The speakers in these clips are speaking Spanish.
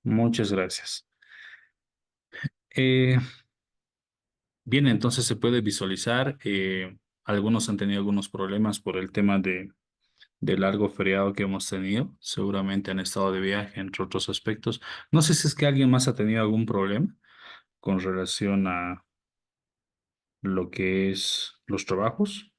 Muchas gracias. Eh, Bien, entonces se puede visualizar. Algunos han tenido algunos problemas por el tema de largo feriado que hemos tenido. Seguramente han estado de viaje, entre otros aspectos. No sé si es que alguien más ha tenido algún problema con relación a lo que es los trabajos.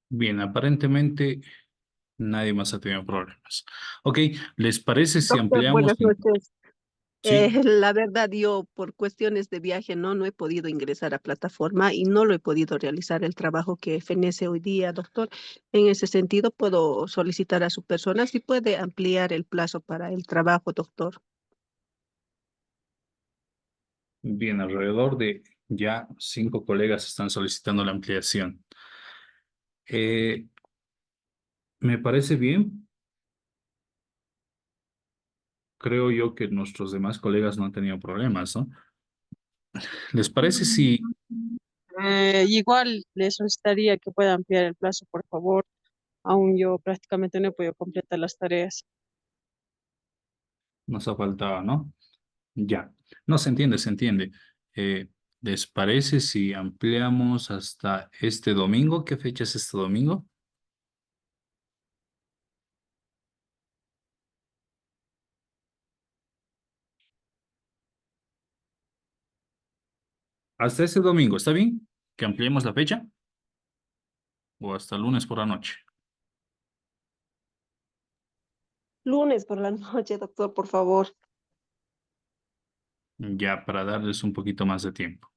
Bien, aparentemente nadie más ha tenido problemas. Ok, ¿les parece si Doctor, ampliamos? buenas noches. Sí, La verdad, yo por cuestiones de viaje no he podido ingresar a plataforma y no lo he podido realizar el trabajo que fenece hoy día, doctor. En ese sentido, puedo solicitar a su persona si puede ampliar el plazo para el trabajo, doctor. bien, alrededor de ya 5 colegas están solicitando la ampliación. Eh, Me parece bien. Creo yo que nuestros demás colegas no han tenido problemas, ¿no? ¿Les parece si Igual le solicitaría que pueda ampliar el plazo, por favor. Aún yo prácticamente no he podido completar las tareas. nos ha faltado, ¿no? Ya. No se entiende, se entiende. Eh, ¿Les parece si ampliamos hasta este domingo? ¿Qué fecha es este domingo? Hasta este domingo, ¿está bien? ¿Que ampliemos la fecha? ¿O hasta el lunes por la noche? Lunes por la noche, doctor, por favor. Ya, para darles un poquito más de tiempo.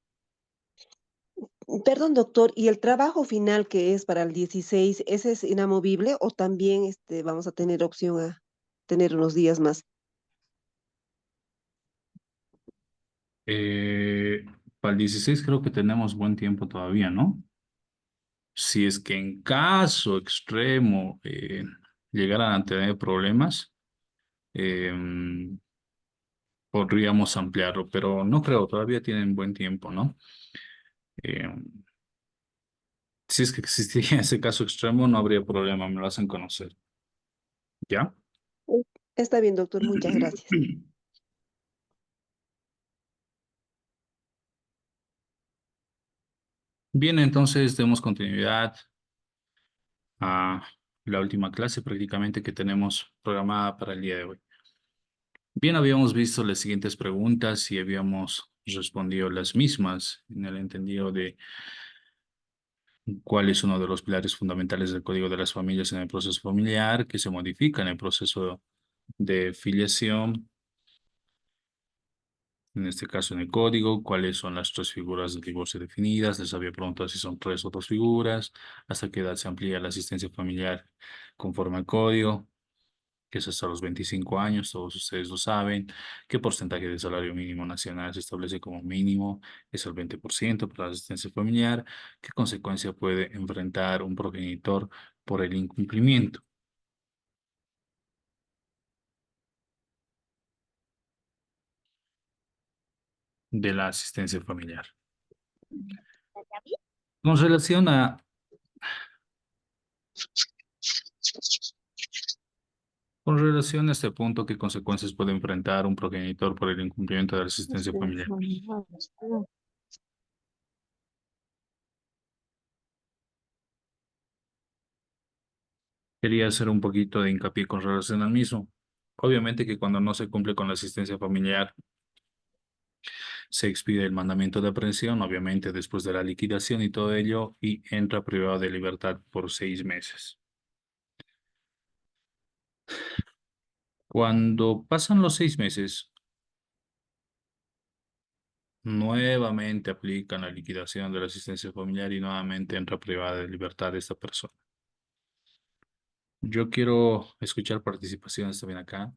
Perdón, doctor, ¿y el trabajo final que es para el 16, ese es inamovible o también vamos a tener opción a tener unos días más? Eh, para el 16 creo que tenemos buen tiempo todavía, ¿no? Si es que en caso extremo llegaran a tener problemas, podríamos ampliarlo, pero no creo, todavía tienen buen tiempo, ¿no? Eh, si es que existiría ese caso extremo, no habría problema, me lo hacen conocer, ¿ya? Mm, Está bien, doctor, muchas gracias. Bien, entonces demos continuidad a la última clase prácticamente que tenemos programada para el día de hoy. Bien, habíamos visto las siguientes preguntas y habíamos respondido las mismas en el entendido de cuál es uno de los pilares fundamentales del Código de las Familias en el proceso familiar, que se modifica en el proceso de filiación, en este caso en el código, cuáles son las tres figuras de divorcio definidas, les había preguntado si son tres o dos figuras, hasta qué edad se amplía la asistencia familiar conforme al código, que es hasta los 25 años, todos ustedes lo saben, qué porcentaje de salario mínimo nacional se establece como mínimo, es el 20% para la asistencia familiar, qué consecuencia puede enfrentar un progenitor por el incumplimiento de la asistencia familiar. Con relación a Con relación a este punto, ¿qué consecuencias puede enfrentar un progenitor por el incumplimiento de la asistencia familiar? Quería hacer un poquito de hincapié con relación al mismo. Obviamente que cuando no se cumple con la asistencia familiar, se expide el mandamiento de aprehensión, obviamente después de la liquidación y todo ello, y entra privado de libertad por 6 meses. Cuando pasan los 6 meses, nuevamente aplican la liquidación de la asistencia familiar y nuevamente entra privada de libertad esta persona. Yo quiero escuchar participaciones también acá.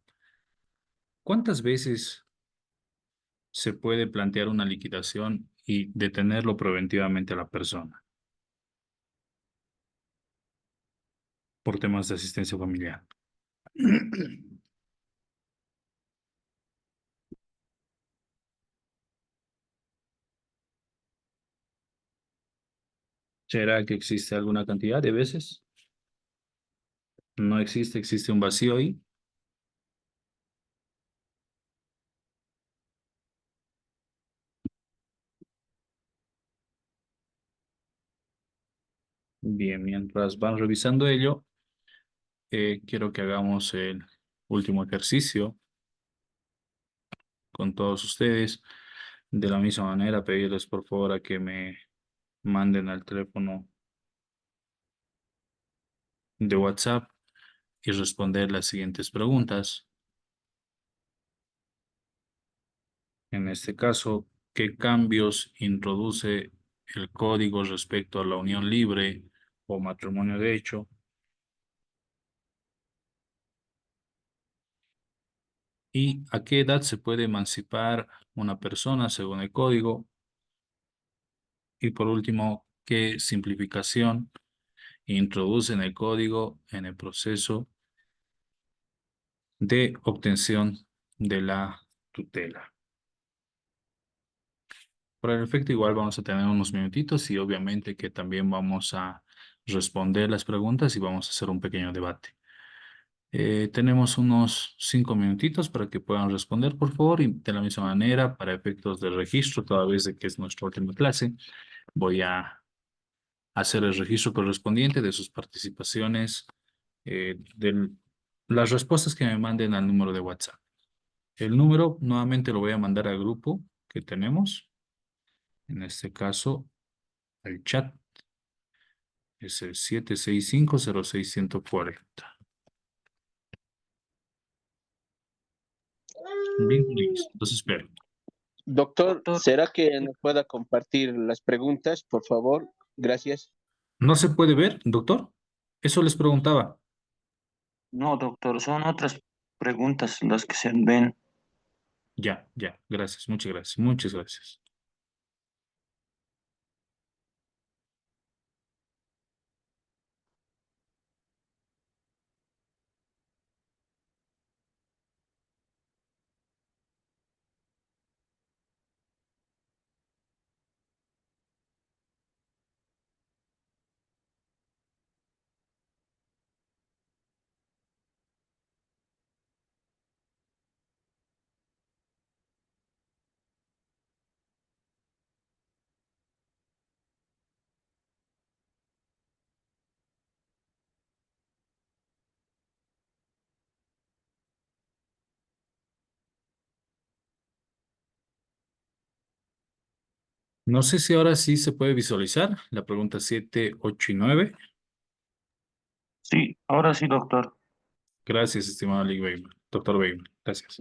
¿Cuántas veces se puede plantear una liquidación y detenerlo preventivamente a la persona por temas de asistencia familiar. ¿Será que existe alguna cantidad de veces? No existe, existe un vacío ahí. Bien, mientras van revisando ello, quiero que hagamos el último ejercicio con todos ustedes. De la misma manera, pedirles por favor a que me manden al teléfono de WhatsApp y responder las siguientes preguntas. En este caso, ¿qué cambios introduce el código respecto a la unión libre o matrimonio de hecho? ¿Y a qué edad se puede emancipar una persona según el código? Y por último, ¿qué simplificación introduce en el código en el proceso de obtención de la tutela? Por el efecto, igual vamos a tener unos minutitos y obviamente que también vamos a responder las preguntas y vamos a hacer un pequeño debate. Tenemos unos 5 minutitos para que puedan responder, por favor, y de la misma manera, para efectos de registro, toda vez de que es nuestra última clase, voy a hacer el registro correspondiente de sus participaciones, de las respuestas que me manden al número de WhatsApp. El número nuevamente lo voy a mandar al grupo que tenemos, en este caso al chat, es el 765-0640. Bien, listo. Entonces espero. Doctor, Doctor, ¿será que nos pueda compartir las preguntas, por favor? Gracias. ¿No se puede ver, doctor? Eso les preguntaba. no, doctor, son otras preguntas las que se ven. Ya, ya, gracias, muchas gracias, muchas gracias. No sé si ahora sí se puede visualizar la pregunta 7, 8 y 9. Sí, ahora sí, doctor. Gracias, estimado Lee Weimar. Doctor Weimar, gracias.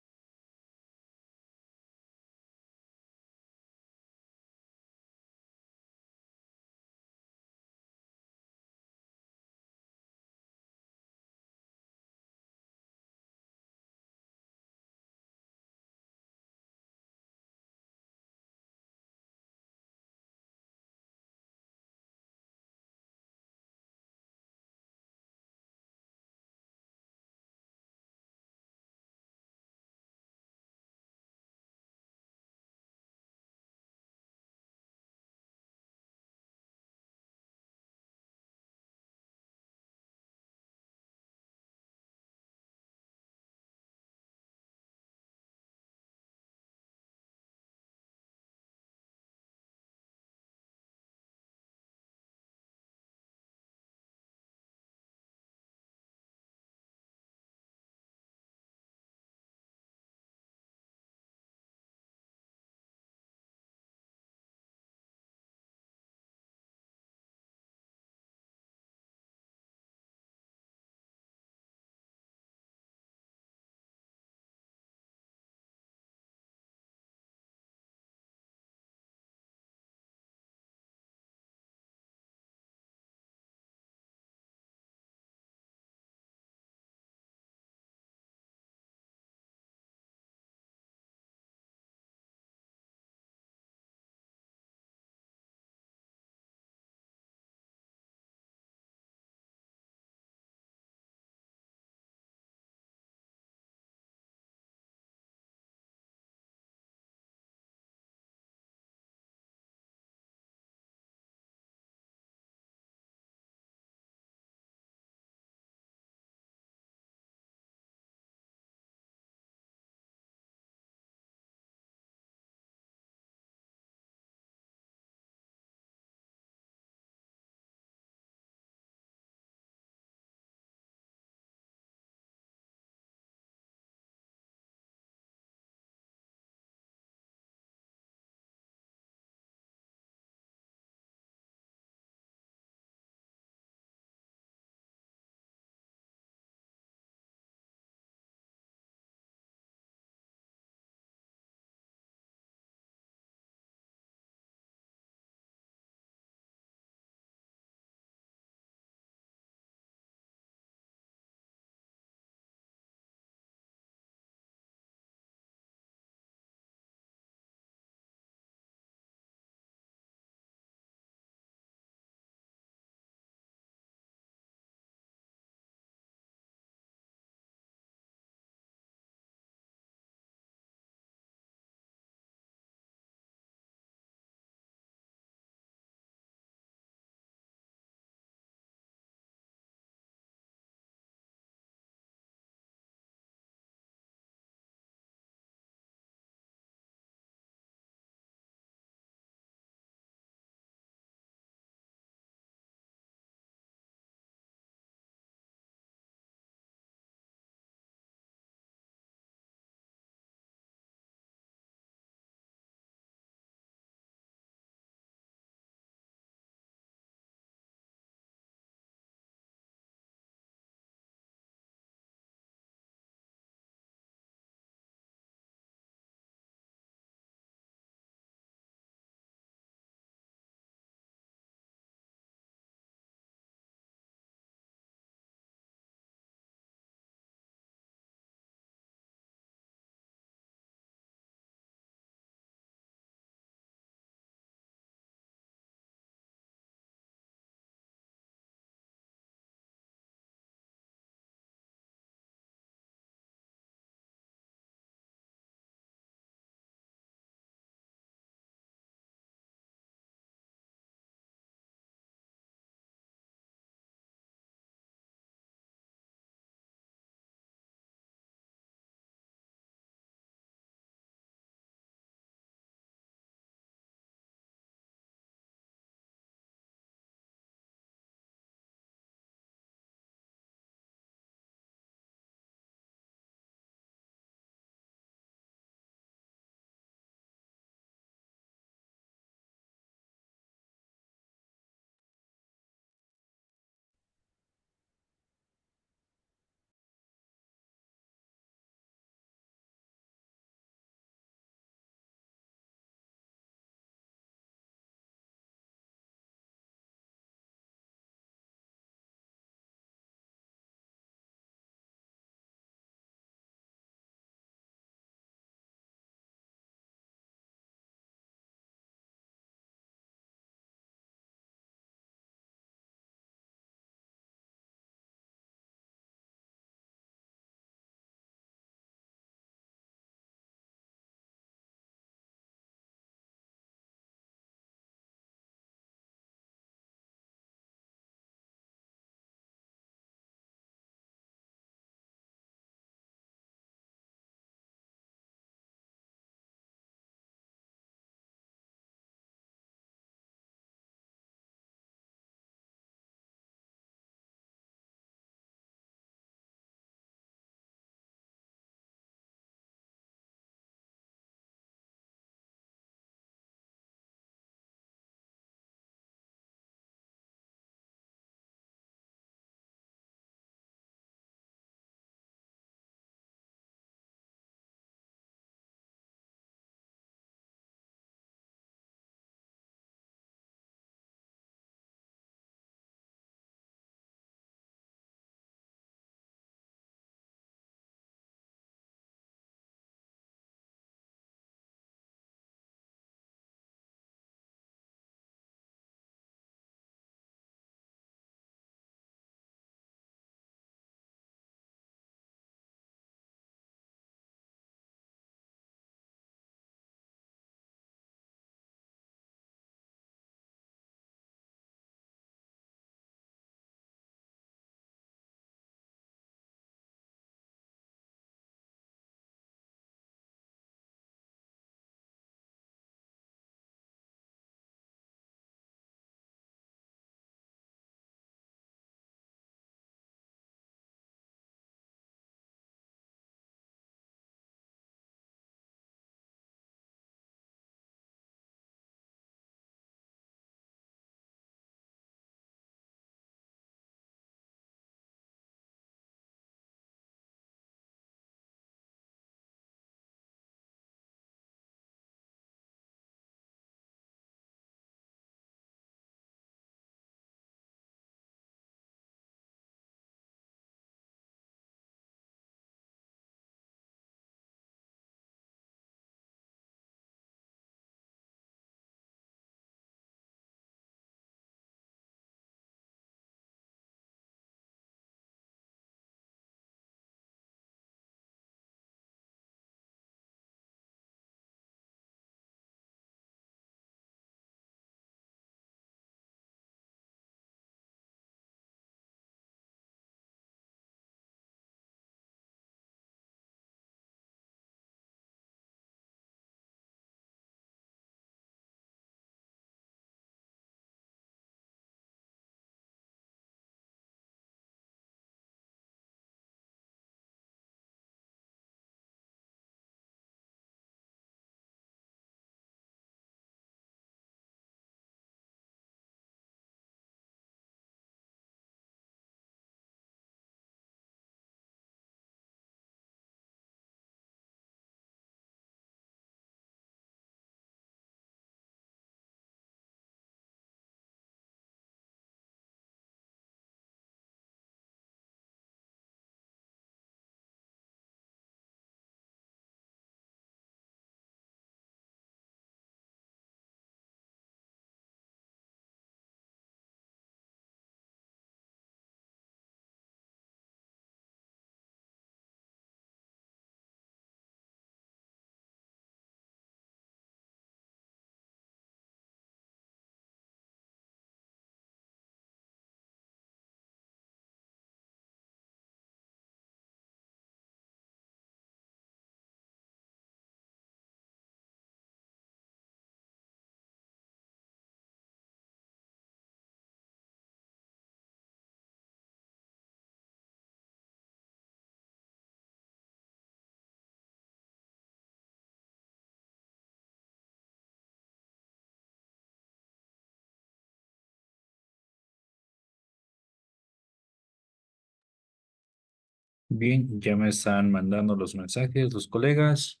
Bien, ya me están mandando los mensajes los colegas.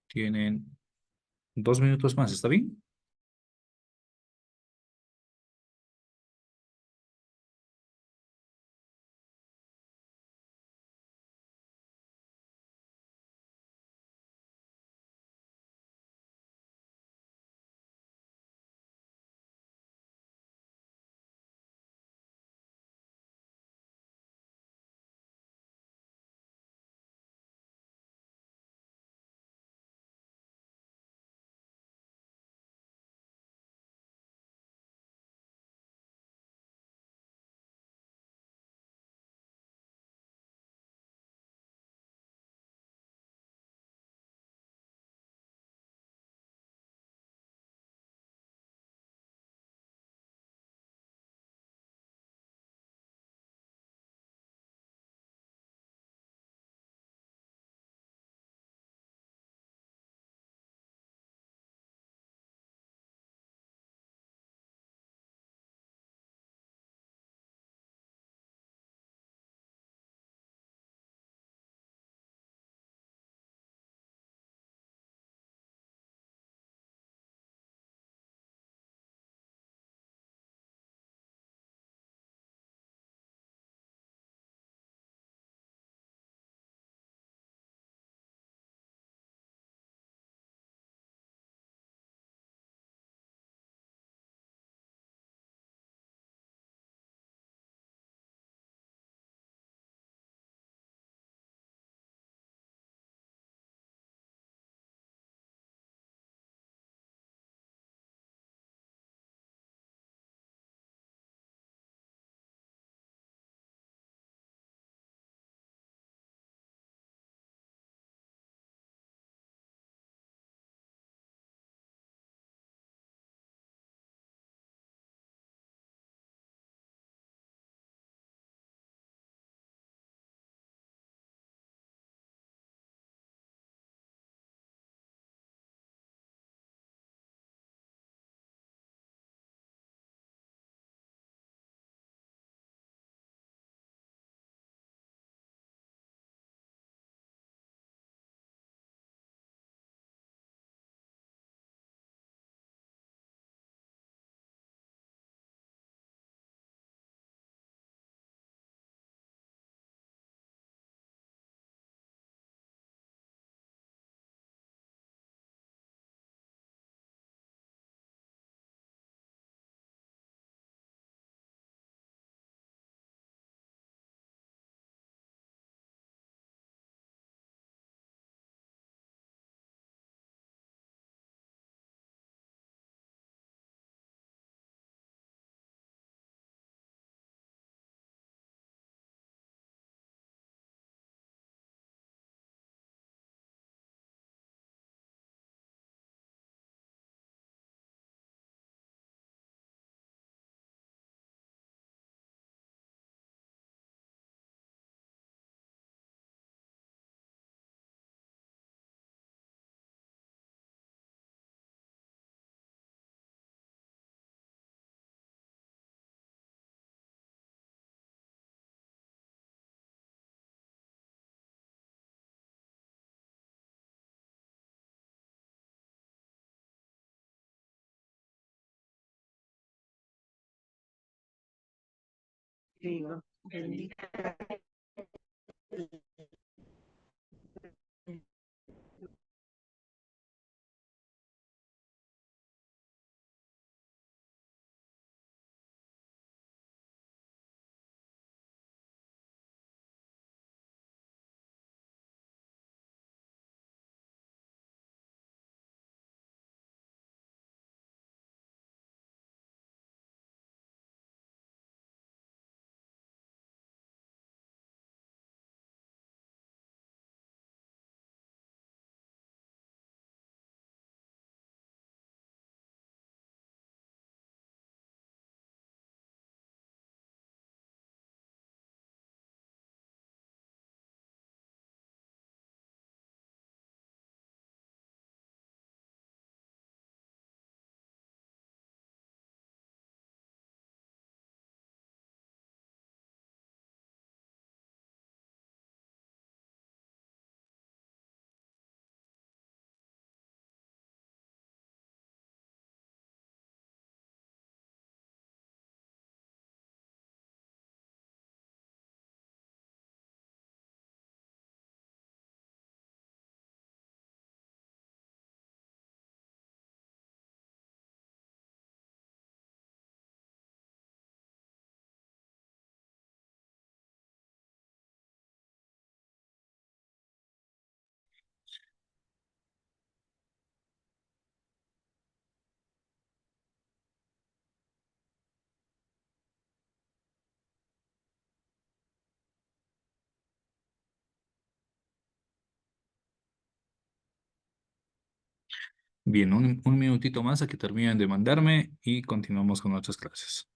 Tienen 2 minutos más, ¿está bien? Digo, Bien, un minutito más a que terminen de mandarme y continuamos con nuestras clases.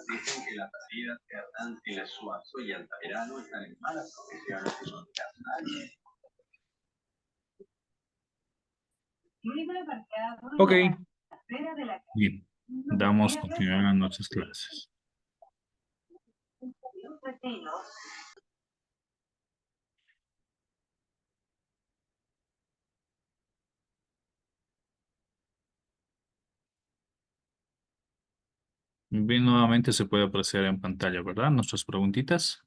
Dicen que las salidas que están en el Suazo y Altamirano están en malas condiciones económicas. Ok, bien. Damos continuidad a nuestras clases. Bien, nuevamente se puede apreciar en pantalla, ¿verdad? Nuestras preguntitas.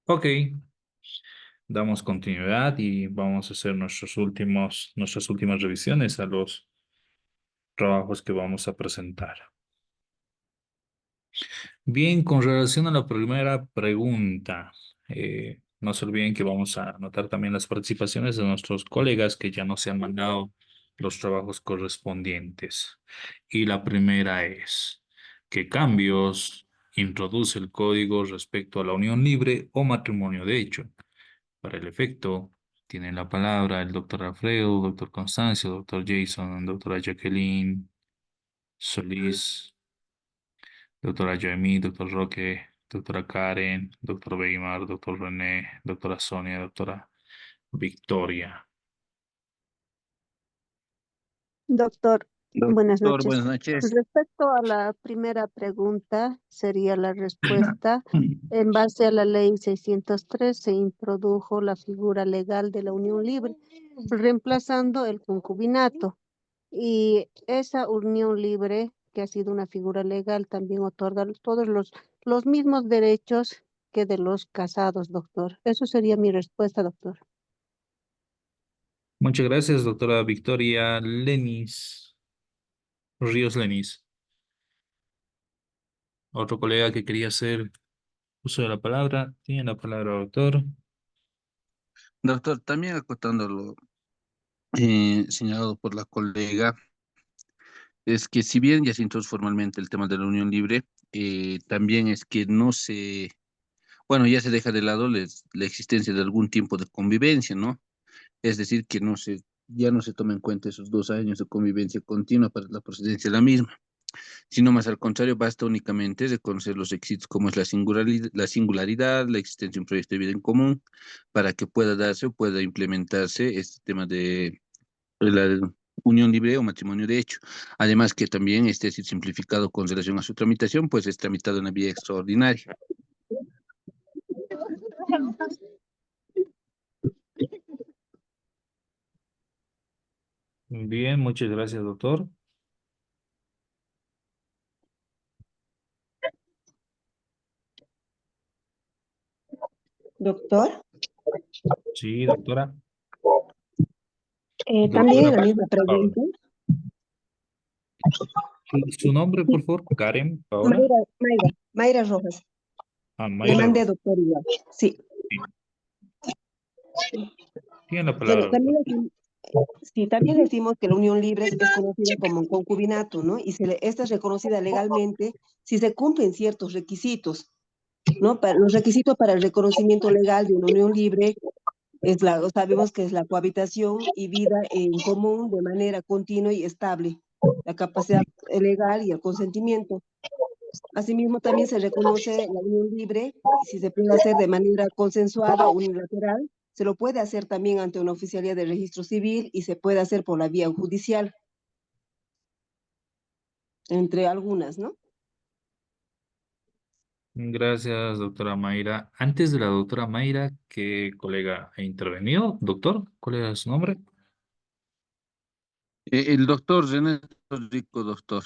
Ok, damos continuidad y vamos a hacer nuestras últimas revisiones a los trabajos que vamos a presentar. Bien, con relación a la primera pregunta, no se olviden que vamos a anotar también las participaciones de nuestros colegas que ya nos han mandado los trabajos correspondientes. Y la primera es, ¿qué cambios introduce el código respecto a la unión libre o matrimonio de hecho? Para el efecto, tienen la palabra el doctor Alfredo, doctor Constancio, doctor Jason, doctora Jacqueline, Solís, doctora Joemi, doctor Roque, doctora Karen, doctor Weimar, doctor René, doctora Sonia, doctora Victoria. Doctor, buenas Doctor, noches. buenas noches. Respecto a la primera pregunta, sería la respuesta. En base a la ley 603 se introdujo la figura legal de la unión libre, reemplazando el concubinato. Y esa unión libre, que ha sido una figura legal, también otorga todos los mismos derechos que de los casados, doctor. Eso sería mi respuesta, doctor. Muchas gracias, doctora Victoria Lenis, Ríos Lenis. Otro colega que quería hacer uso de la palabra, tiene la palabra, doctor. Doctor, también acotando lo señalado por la colega, es que si bien ya se introdujo formalmente el tema de la unión libre, también es que no se, bueno, ya se deja de lado la existencia de algún tiempo de convivencia, ¿no? Es decir, que no se ya no se toma en cuenta esos 2 años de convivencia continua para la procedencia de la misma, sino más al contrario, basta únicamente reconocer los requisitos como es la singularidad, la existencia de un proyecto de vida en común, para que pueda darse o pueda implementarse este tema de la unión libre o matrimonio de hecho. Además que también esté simplificado con relación a su tramitación, pues es tramitado en la vía extraordinaria. Bien, muchas gracias, doctor. Doctor, Sí, doctora. también Doctora en la misma Paola. pregunta. Su nombre, por favor, Karen, Paola. Mayra Rojas. Ah, Le Mayra mandé, Rojas. doctor, igual. Sí. Sí. Tiene la Bueno, palabra, doctor. sí, también decimos que la unión libre es conocida como un concubinato, ¿no? Y esta es reconocida legalmente si se cumplen ciertos requisitos, ¿no? Los requisitos para el reconocimiento legal de una unión libre sabemos que es la cohabitación y vida en común de manera continua y estable, la capacidad legal y el consentimiento. Asimismo, también se reconoce la unión libre, si se puede hacer de manera consensuada o unilateral, se lo puede hacer también ante una oficialía de registro civil y se puede hacer por la vía judicial, entre algunas, ¿no? Gracias, doctora Mayra. Antes de la doctora Mayra, ¿qué colega ha intervenido? Doctor, ¿cuál era su nombre? El doctor René Rico, doctor.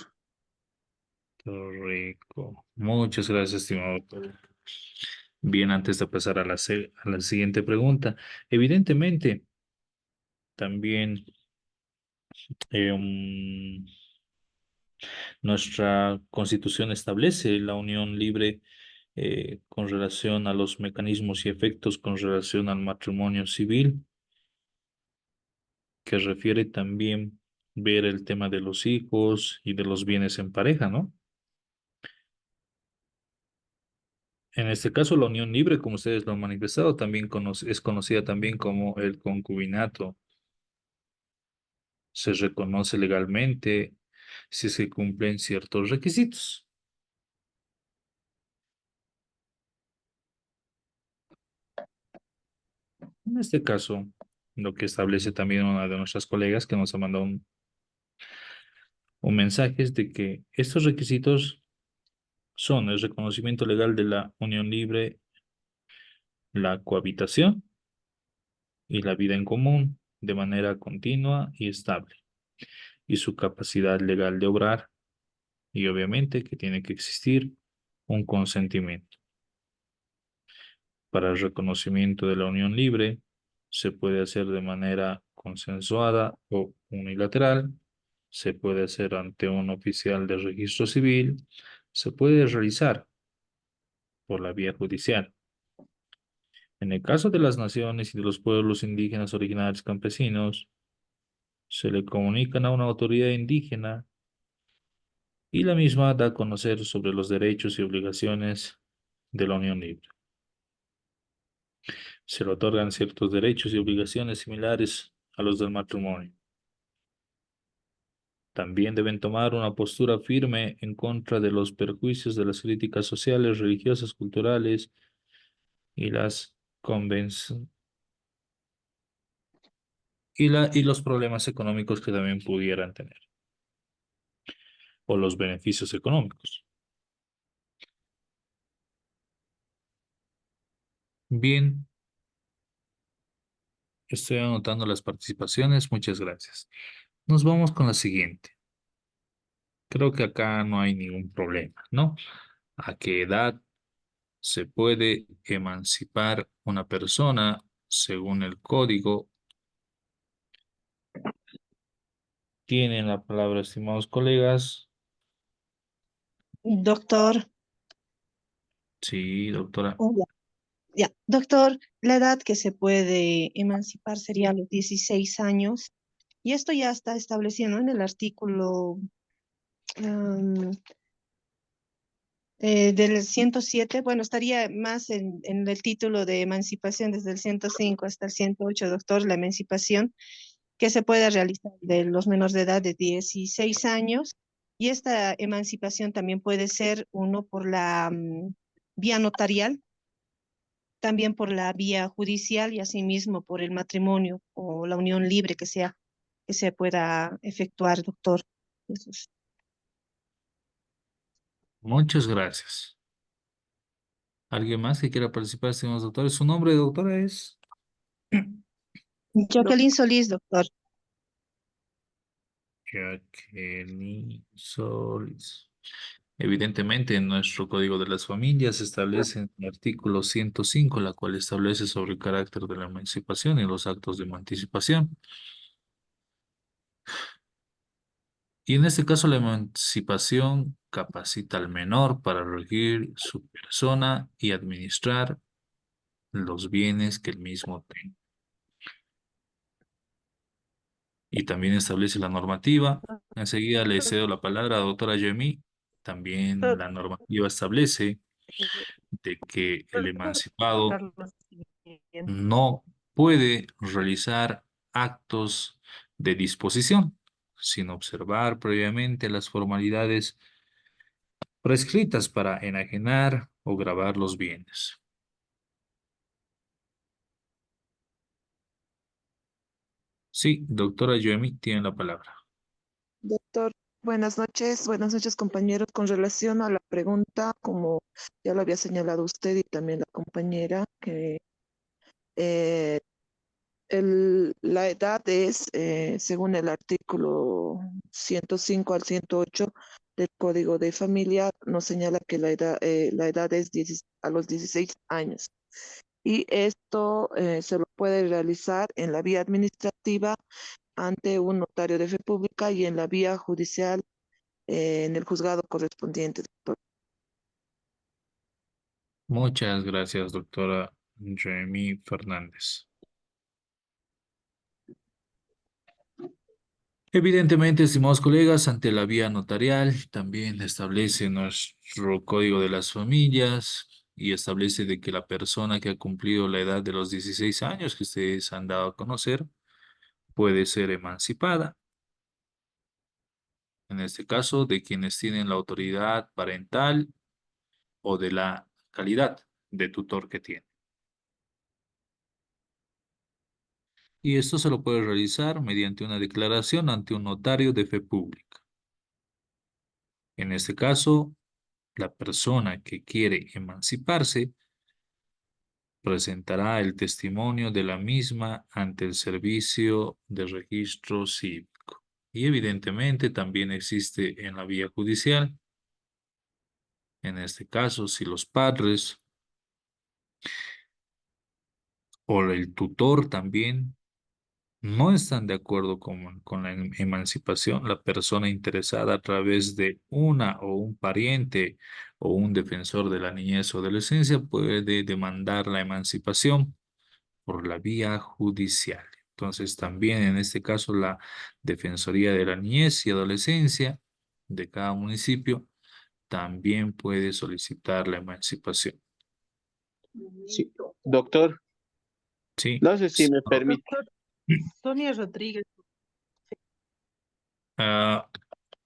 Rico. Muchas gracias, estimado doctor. Bien, antes de pasar a a la siguiente pregunta, evidentemente, también um, nuestra Constitución establece la unión libre con relación a los mecanismos y efectos con relación al matrimonio civil, que refiere también ver el tema de los hijos y de los bienes en pareja, ¿no? En este caso, la unión libre, como ustedes lo han manifestado, también es conocida también como el concubinato. Se reconoce legalmente si se cumplen ciertos requisitos. En este caso, lo que establece también una de nuestras colegas que nos ha mandado un mensaje es de que estos requisitos son el reconocimiento legal de la unión libre, la cohabitación y la vida en común de manera continua y estable, y su capacidad legal de obrar, y obviamente que tiene que existir un consentimiento. Para el reconocimiento de la unión libre, se puede hacer de manera consensuada o unilateral, se puede hacer ante un oficial de registro civil, se puede realizar por la vía judicial. En el caso de las naciones y de los pueblos indígenas originarios campesinos, se le comunican a una autoridad indígena y la misma da a conocer sobre los derechos y obligaciones de la unión libre. Se le otorgan ciertos derechos y obligaciones similares a los del matrimonio. También deben tomar una postura firme en contra de los perjuicios de las críticas sociales, religiosas, culturales y las convenciones y los problemas económicos que también pudieran tener, o los beneficios económicos. Bien, estoy anotando las participaciones. Muchas gracias. Nos vamos con la siguiente. Creo que acá no hay ningún problema, ¿no? ¿A qué edad se puede emancipar una persona según el código? Tienen la palabra, estimados colegas. Doctor, Sí, doctora. hola. Ya, doctor, la edad que se puede emancipar sería los 16 años y esto ya está establecido, ¿no? En el artículo am, del 107. Bueno, estaría más en el título de emancipación desde el 105 hasta el 108, doctor, la emancipación que se pueda realizar de los menores de edad de 16 años. Y esta emancipación también puede ser uno por la vía notarial, también por la vía judicial y asimismo por el matrimonio o la unión libre que se pueda efectuar, doctor. Eso es. Muchas gracias. ¿Alguien más que quiera participar, estimados doctores? ¿Su nombre, doctora, es? Jacqueline Solís, doctor. Jacqueline Solís. Evidentemente, en nuestro Código de las Familias se establece en el artículo 105, la cual establece sobre el carácter de la emancipación y los actos de emancipación. Y en este caso, la emancipación capacita al menor para regir su persona y administrar los bienes que el mismo tenga. Y también establece la normativa. Enseguida le cedo la palabra a la doctora Yemi. También la normativa establece de que el emancipado no puede realizar actos de disposición sin observar previamente las formalidades prescritas para enajenar o gravar los bienes. Sí, doctora Yoemi, tiene la palabra. Doctor, buenas noches compañeros. Con relación a la pregunta, como ya lo había señalado usted y también la compañera, que eh, la edad es, según el artículo 105 al 108 del Código de Familia, nos señala que la edad es a los 16 años. Y esto se lo puede realizar en la vía administrativa ante un notario de fe pública y en la vía judicial en el juzgado correspondiente, doctor. Muchas gracias, doctora Yoemi Fernández. Evidentemente, estimados colegas, ante la vía notarial también establece nuestro Código de las Familias y establece de que la persona que ha cumplido la edad de los 16 años que ustedes han dado a conocer puede ser emancipada. En este caso, de quienes tienen la autoridad parental o de la calidad de tutor que tiene. Y esto se lo puede realizar mediante una declaración ante un notario de fe pública. En este caso, la persona que quiere emanciparse presentará el testimonio de la misma ante el Servicio de Registro Cívico. Y evidentemente también existe en la vía judicial. En este caso, si los padres o el tutor también no están de acuerdo con la emancipación, la persona interesada a través de una o un pariente o un defensor de la niñez o adolescencia puede demandar la emancipación por la vía judicial. Entonces, también en este caso, la Defensoría de la Niñez y Adolescencia de cada municipio también puede solicitar la emancipación. Sí, doctor, Sí. no sé si me permite. Sonia Rodríguez. Ah,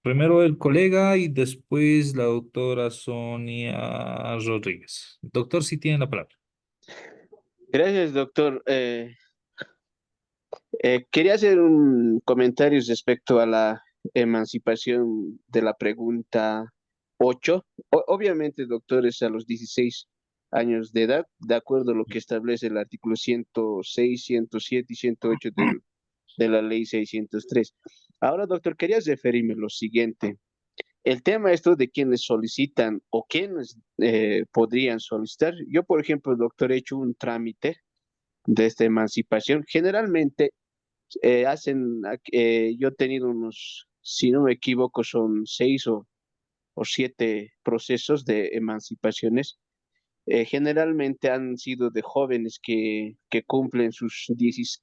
primero el colega y después la doctora Sonia Rodríguez. Doctor, sí tiene la palabra. Gracias, doctor. Quería hacer un comentario respecto a la emancipación de la pregunta 8. Obviamente, doctor, es a los 16 años de edad, de acuerdo a lo que establece el artículo 106, 107 y 108 de la ley 603. Ahora, doctor, quería referirme a lo siguiente. El tema esto de quienes solicitan o quienes podrían solicitar. Yo, por ejemplo, doctor, he hecho un trámite de esta emancipación. Generalmente yo he tenido unos, si no me equivoco, son 6 o 7 procesos de emancipaciones. Generalmente han sido de jóvenes que cumplen sus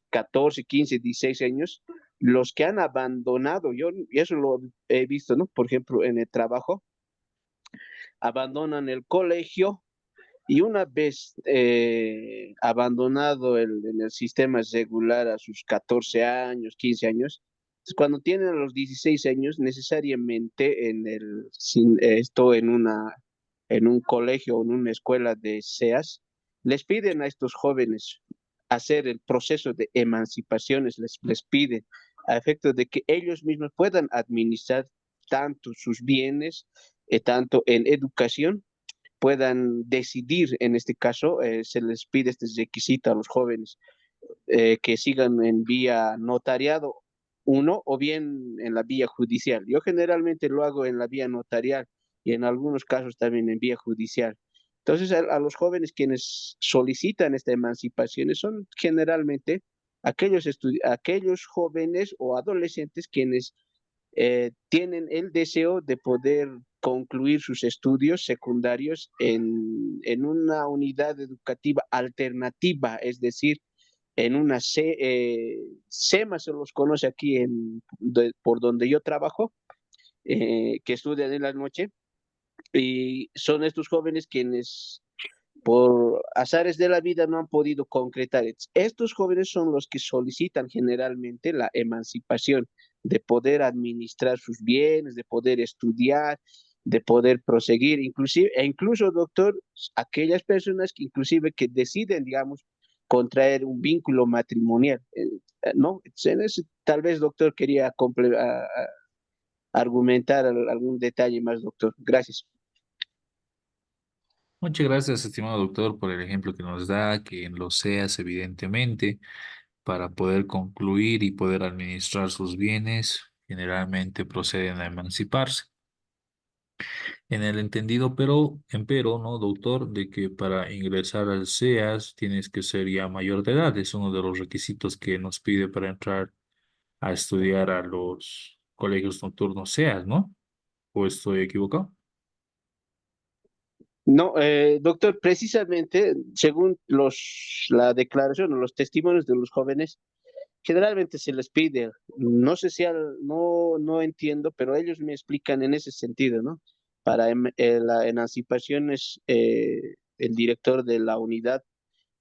14, 15, 16 años, los que han abandonado, yo y eso lo he visto, ¿no? Por ejemplo, en el trabajo, abandonan el colegio Y una vez abandonado en el sistema regular a sus 14 años, 15 años, pues, cuando tienen los 16 años, necesariamente esto en un colegio o en una escuela de SEAS, les piden a estos jóvenes hacer el proceso de emancipaciones, les piden a efecto de que ellos mismos puedan administrar tanto sus bienes, tanto en educación, puedan decidir, en este caso, se les pide este requisito a los jóvenes que sigan en vía notariado, uno, o bien en la vía judicial. Yo generalmente lo hago en la vía notarial y en algunos casos también en vía judicial. Entonces, a los jóvenes quienes solicitan esta emancipación son generalmente aquellos jóvenes o adolescentes quienes tienen el deseo de poder concluir sus estudios secundarios en una unidad educativa alternativa, es decir, en una SEMA se los conoce aquí por donde yo trabajo, que estudian en la noche, y son estos jóvenes quienes por azares de la vida no han podido concretar. Estos jóvenes son los que solicitan generalmente la emancipación, de poder administrar sus bienes, de poder estudiar, de poder proseguir, inclusive, e incluso, doctor, aquellas personas que inclusive que deciden, digamos, contraer un vínculo matrimonial, ¿no? Tal vez, doctor, quería argumentar algún detalle más, doctor. Gracias. Muchas gracias, estimado doctor, por el ejemplo que nos da, que en los SEAS, evidentemente, para poder concluir y poder administrar sus bienes, generalmente proceden a emanciparse. En el entendido, empero, ¿no, doctor? De que para ingresar al SEAS tienes que ser ya mayor de edad. Es uno de los requisitos que nos pide para entrar a estudiar a los colegios nocturnos SEAS, ¿no? ¿O estoy equivocado? No, doctor, precisamente, según la declaración o los testimonios de los jóvenes, generalmente se les pide, no sé si no entiendo, pero ellos me explican en ese sentido, ¿no? Para la emancipación es el director de la unidad,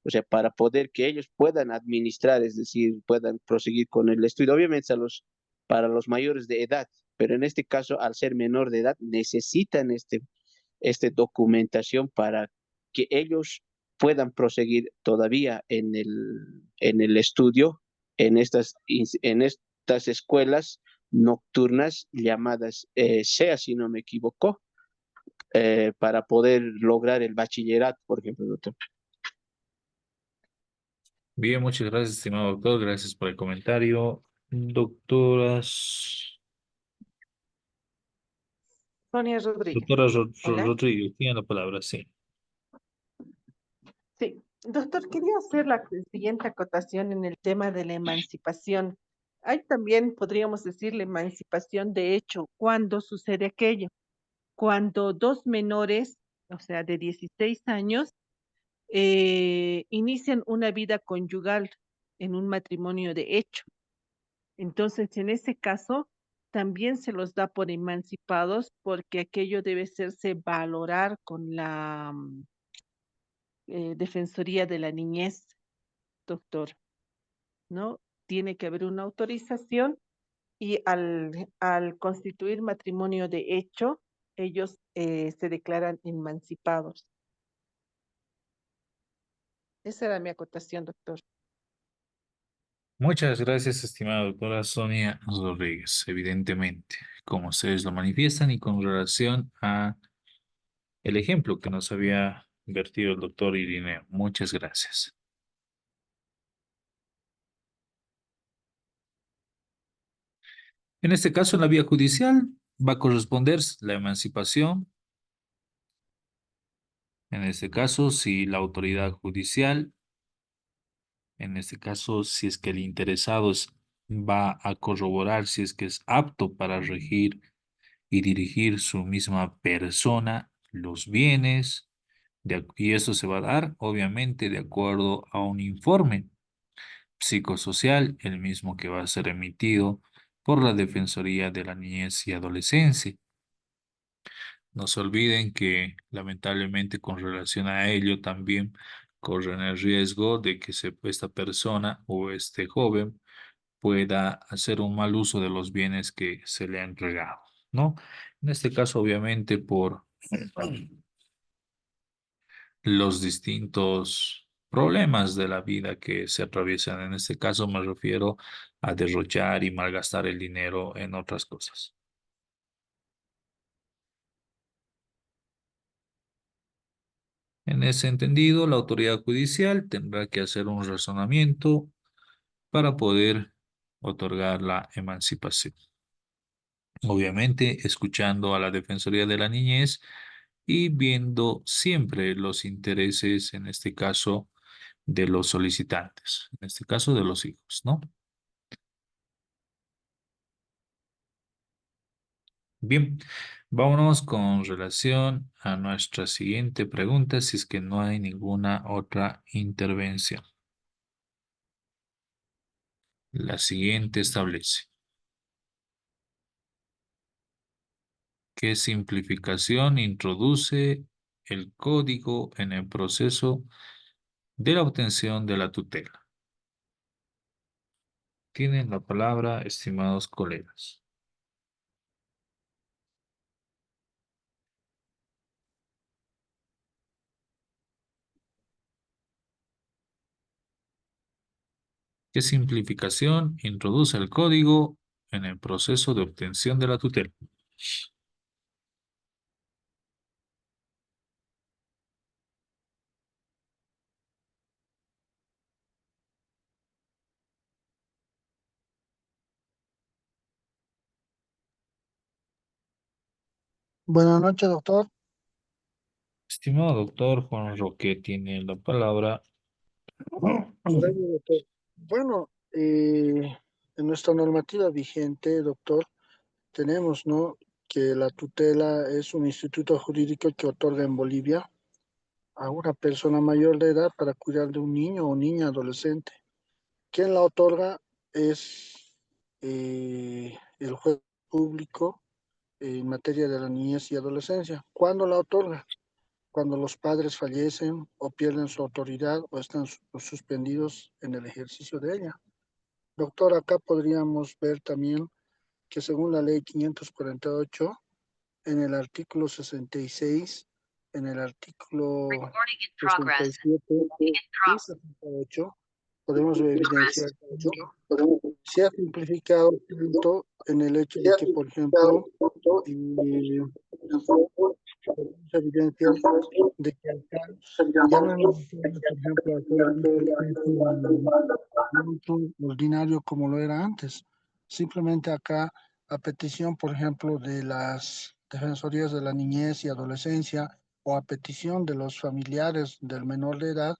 o sea, para poder que ellos puedan administrar, es decir, puedan proseguir con el estudio, obviamente para los mayores de edad, pero en este caso, al ser menor de edad, necesitan documentación para que ellos puedan proseguir todavía en el estudio en estas escuelas nocturnas llamadas SEA, si no me equivoco, para poder lograr el bachillerato, por ejemplo, doctor. Bien, muchas gracias, estimado doctor. Gracias por el comentario. Doctoras, Sonia Rodríguez. doctora Hola. Rodríguez, tiene la palabra, sí. Sí, doctor, quería hacer la siguiente acotación en el tema de la emancipación. Hay también, podríamos decir, la emancipación de hecho. ¿Cuándo sucede aquello? Cuando dos menores, o sea, de 16 años, inician una vida conyugal en un matrimonio de hecho. Entonces, en ese caso, también se los da por emancipados porque aquello debe hacerse valorar con la Defensoría de la Niñez, doctor, ¿no? Tiene que haber una autorización y al constituir matrimonio de hecho, ellos se declaran emancipados. Esa era mi acotación, doctor. Muchas gracias, estimada doctora Sonia Rodríguez. Evidentemente, como ustedes lo manifiestan y con relación a el ejemplo que nos había vertido el doctor Irineo. Muchas gracias. En este caso, en la vía judicial, va a corresponder la emancipación. En este caso, si la autoridad judicial, en este caso, si es que el interesado va a corroborar si es que es apto para regir y dirigir su misma persona los bienes, y eso se va a dar, obviamente, de acuerdo a un informe psicosocial, el mismo que va a ser emitido por la Defensoría de la Niñez y Adolescencia. No se olviden que lamentablemente con relación a ello también corren el riesgo de que esta persona o este joven pueda hacer un mal uso de los bienes que se le han entregado, ¿no? En este caso, obviamente, por los distintos problemas de la vida que se atraviesan. En este caso me refiero a derrochar y malgastar el dinero en otras cosas. En ese entendido, la autoridad judicial tendrá que hacer un razonamiento para poder otorgar la emancipación. Obviamente, escuchando a la Defensoría de la Niñez y viendo siempre los intereses, en este caso, de los solicitantes, en este caso de los hijos, ¿no? Bien, vámonos con relación a nuestra siguiente pregunta, si es que no hay ninguna otra intervención. La siguiente establece: ¿qué simplificación introduce el código en el proceso de la obtención de la tutela? Tienen la palabra, estimados colegas. ¿Qué simplificación introduce el código en el proceso de obtención de la tutela? Buenas noches, doctor. Estimado doctor Juan Roque, tiene la palabra. Gracias, doctor. Bueno, en nuestra normativa vigente, doctor, tenemos, ¿no?, que la tutela es un instituto jurídico que otorga en Bolivia a una persona mayor de edad para cuidar de un niño o niña adolescente. Quien la otorga es el juez público en materia de la niñez y adolescencia. ¿Cuándo la otorga? Cuando los padres fallecen o pierden su autoridad o están suspendidos en el ejercicio de ella. Doctor, acá podríamos ver también que según la ley 548, en el artículo 66, en el artículo 67 y 68, podemos evidenciar que se ha simplificado tanto en el hecho de que, por ejemplo, se evidencia de que acá ya no es necesario, por ejemplo, hacer un proceso ordinario como lo era antes. Simplemente acá, a petición, por ejemplo, de las defensorías de la niñez y adolescencia o a petición de los familiares del menor de edad,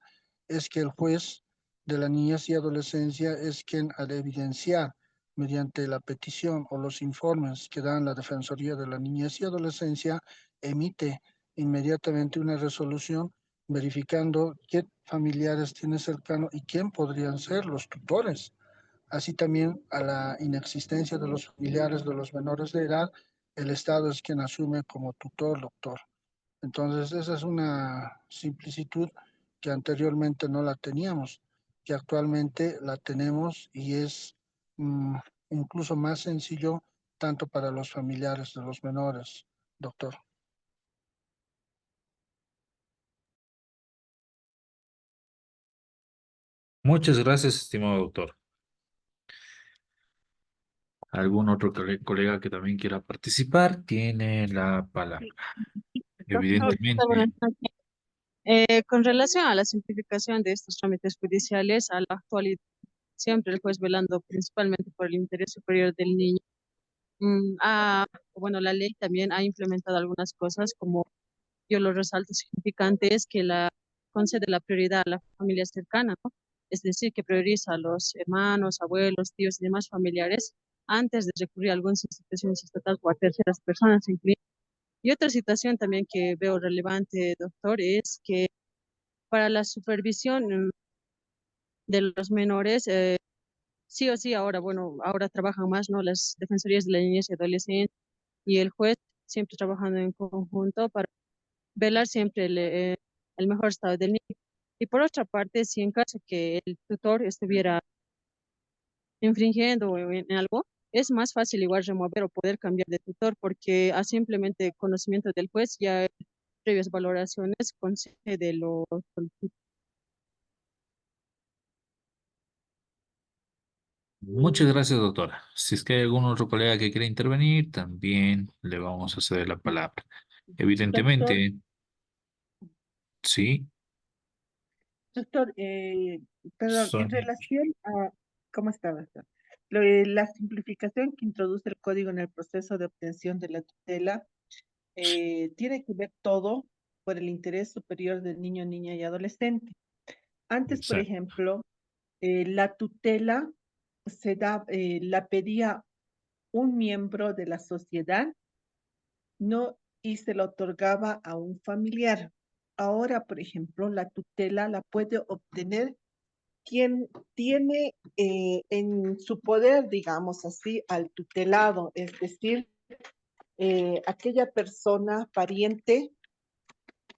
es que el juez de la niñez y adolescencia es quien ha de evidenciar mediante la petición o los informes que dan la Defensoría de la Niñez y Adolescencia, emite inmediatamente una resolución verificando qué familiares tiene cercano y quién podrían ser los tutores. Así también a la inexistencia de los familiares de los menores de edad, el Estado es quien asume como tutor, doctor. Entonces, esa es una simplicitud que anteriormente no la teníamos, que actualmente la tenemos y es incluso más sencillo tanto para los familiares de los menores, doctor. Muchas gracias, estimado doctor. ¿Algún otro colega que también quiera participar? Tiene la palabra. Hola, buenas Evidentemente, noches. Con relación a la simplificación de estos trámites judiciales, a la actualidad, siempre el juez velando principalmente por el interés superior del niño. Bueno, la ley también ha implementado algunas cosas, como yo lo resalto significante, es que la concede la prioridad a la familia cercana, ¿no? Es decir, que prioriza a los hermanos, abuelos, tíos y demás familiares antes de recurrir a algunas instituciones estatales o a terceras personas, incluidas. Y otra situación también que veo relevante, doctor, es que para la supervisión de los menores, sí o sí, ahora, bueno, ahora trabajan más, ¿no? Las defensorías de la niñez y adolescencia y el juez siempre trabajando en conjunto para velar siempre el mejor estado del niño. Y por otra parte, si en caso que el tutor estuviera infringiendo en algo, es más fácil igual remover o poder cambiar de tutor porque a simplemente conocimiento del juez ya previas valoraciones concede lo solicita. Muchas gracias, doctora. Si es que hay algún otro colega que quiera intervenir, también le vamos a ceder la palabra. Doctor, Evidentemente, sí, doctor, perdón, en son relación a, ¿cómo está, doctor? La simplificación que introduce el código en el proceso de obtención de la tutela tiene que ver todo por el interés superior del niño, niña y adolescente. Antes, por exacto. ejemplo, la tutela la pedía un miembro de la sociedad, no, y se lo otorgaba a un familiar. Ahora, por ejemplo, la tutela la puede obtener quien tiene en su poder, digamos así, al tutelado, es decir, aquella persona pariente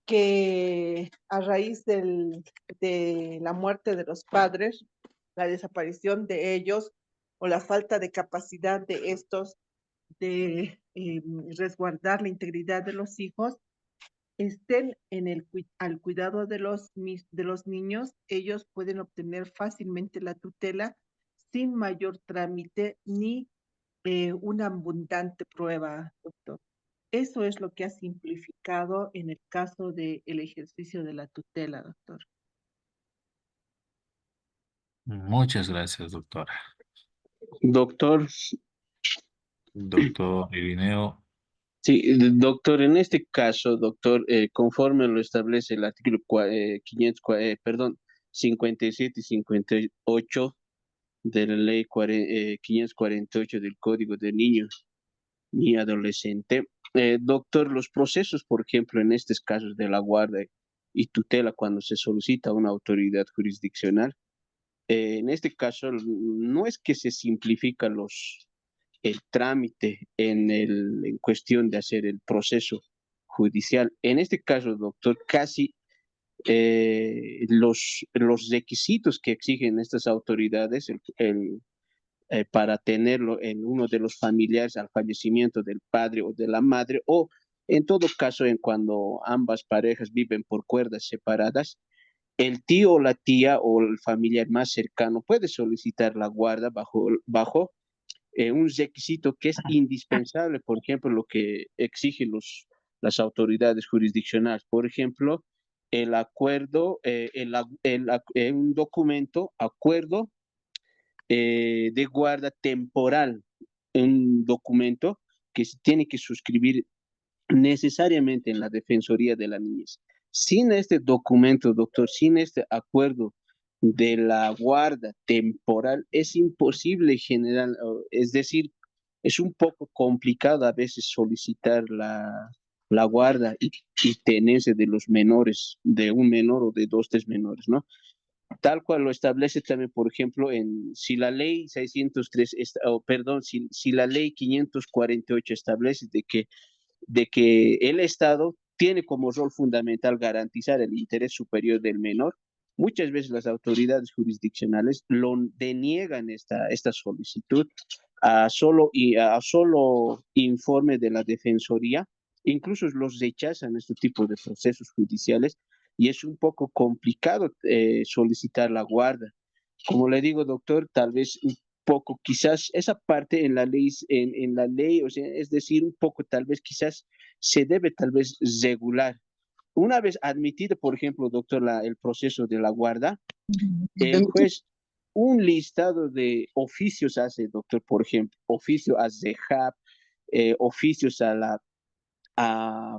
que a raíz de la muerte de los padres, la desaparición de ellos o la falta de capacidad de estos de resguardar la integridad de los hijos, estén al cuidado de los niños, ellos pueden obtener fácilmente la tutela sin mayor trámite ni una abundante prueba, doctor. Eso es lo que ha simplificado en el caso del ejercicio de la tutela, doctor. Muchas gracias, doctora. Doctor, Doctor Irineo, sí, doctor, en este caso, doctor, conforme lo establece el artículo 57 y 58 de la ley 548 del Código de Niños y Adolescente, doctor, los procesos, por ejemplo, en estos casos de la guarda y tutela, cuando se solicita una autoridad jurisdiccional, en este caso no es que se simplifica el trámite en cuestión de hacer el proceso judicial. En este caso, doctor, casi los requisitos que exigen estas autoridades para tenerlo en uno de los familiares al fallecimiento del padre o de la madre, o en todo caso en cuando ambas parejas viven por cuerdas separadas, el tío o la tía o el familiar más cercano puede solicitar la guarda bajo un requisito que es indispensable, por ejemplo, lo que exigen las autoridades jurisdiccionales. Por ejemplo, el acuerdo, un documento, acuerdo de guarda temporal, un documento que se tiene que suscribir necesariamente en la Defensoría de la Niñez. Sin este documento, doctor, sin este acuerdo de la guarda temporal, es imposible generar, es decir, es un poco complicado a veces solicitar la guarda y tenencia de los menores, de un menor o de dos, tres menores, ¿no? Tal cual lo establece también, por ejemplo, si la ley 603, perdón, si la ley 548 establece de que el Estado tiene como rol fundamental garantizar el interés superior del menor. Muchas veces las autoridades jurisdiccionales lo deniegan esta solicitud a solo informe de la Defensoría, incluso los rechazan este tipo de procesos judiciales y es un poco complicado solicitar la guarda. Como le digo, doctor, tal vez un poco, quizás esa parte en la ley, o sea, es decir, un poco, tal vez, quizás se debe tal vez regular. Una vez admitido, por ejemplo, doctor, el proceso de la guarda, el juez un listado de oficios hace, doctor, por ejemplo, oficio a ZEJAP, oficios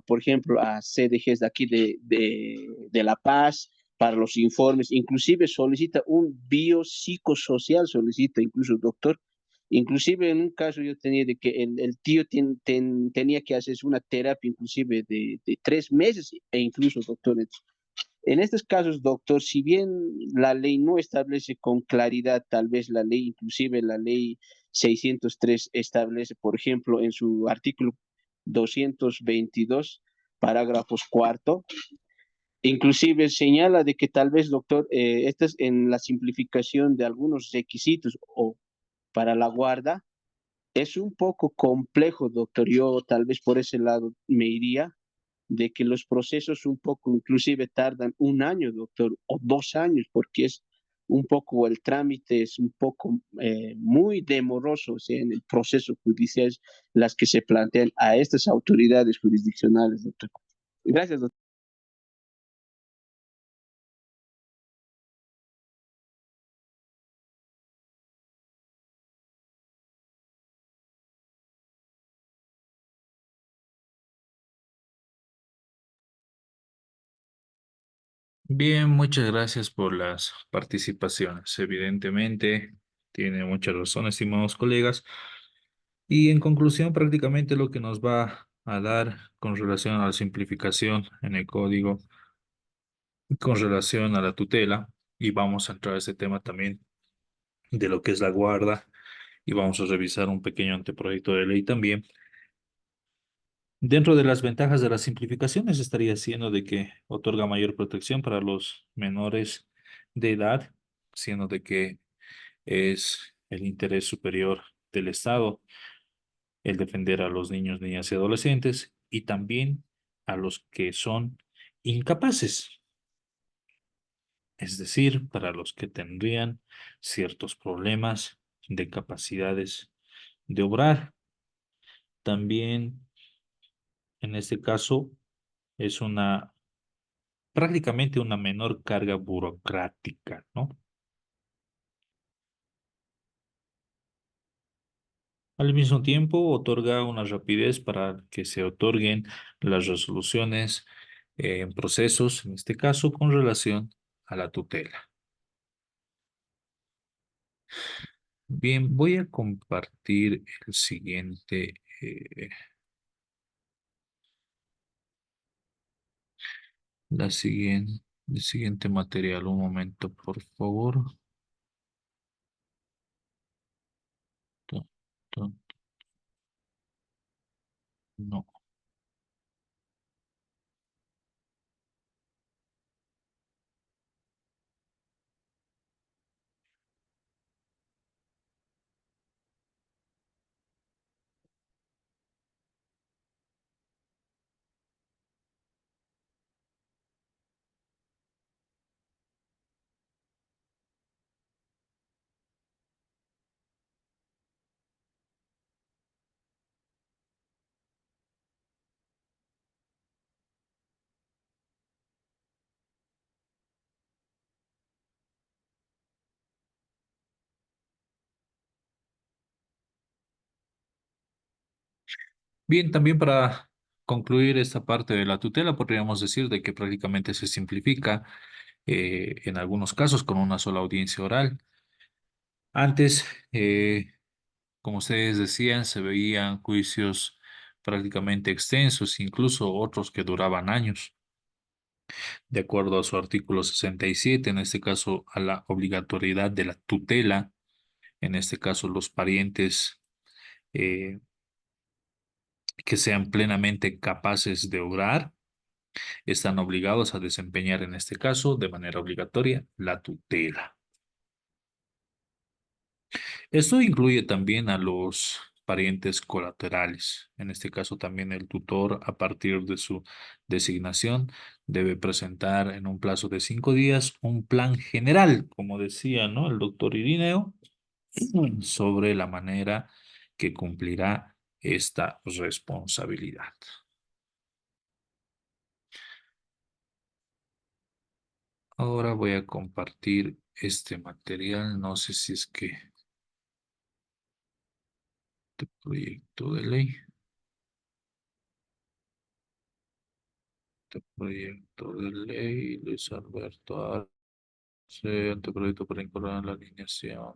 por ejemplo, a CDGs de aquí de La Paz, para los informes, inclusive solicita un biopsicosocial, solicita incluso doctor. Inclusive en un caso yo tenía de que el tío tenía que hacer una terapia inclusive de 3 meses e incluso doctor. En estos casos, doctor, si bien la ley no establece con claridad, tal vez la ley, inclusive la ley 603 establece, por ejemplo, en su artículo 222, parágrafos cuarto. Inclusive señala de que tal vez, doctor, esta es en la simplificación de algunos requisitos o para la guarda, es un poco complejo, doctor. Yo tal vez por ese lado me iría, de que los procesos un poco inclusive tardan un año, doctor, o 2 años, porque es un poco, el trámite es un poco muy demoroso, o sea, en el proceso judicial, las que se plantean a estas autoridades jurisdiccionales, doctor. Gracias, doctor. Bien, muchas gracias por las participaciones. Evidentemente, tiene mucha razón, estimados colegas. Y en conclusión, prácticamente lo que nos va a dar con relación a la simplificación en el código, con relación a la tutela, y vamos a entrar a ese tema también de lo que es la guarda, y vamos a revisar un pequeño anteproyecto de ley también. Dentro de las ventajas de las simplificaciones estaría siendo de que otorga mayor protección para los menores de edad, siendo de que es el interés superior del Estado el defender a los niños, niñas y adolescentes y también a los que son incapaces, es decir, para los que tendrían ciertos problemas de capacidades de obrar. También en este caso es prácticamente una menor carga burocrática, ¿no? Al mismo tiempo, otorga una rapidez para que se otorguen las resoluciones en procesos, en este caso, con relación a la tutela. Bien, voy a compartir el siguiente, el siguiente material. Un momento, por favor. Tu, tu, No. Bien, también para concluir esta parte de la tutela, podríamos decir de que prácticamente se simplifica en algunos casos con una sola audiencia oral. Antes, como ustedes decían, se veían juicios prácticamente extensos, incluso otros que duraban años, de acuerdo a su artículo 67, en este caso a la obligatoriedad de la tutela, en este caso los parientes eh, que sean plenamente capaces de obrar, están obligados a desempeñar en este caso de manera obligatoria la tutela. Esto incluye también a los parientes colaterales. En este caso también el tutor, a partir de su designación, debe presentar en un plazo de 5 días un plan general, como decía, ¿no? El doctor Irineo, sobre la manera que cumplirá esta responsabilidad. Ahora voy a compartir este material. No sé si es que este proyecto de ley. Proyecto de ley, Luis Alberto Arce, anteproyecto para incorporar la alineación.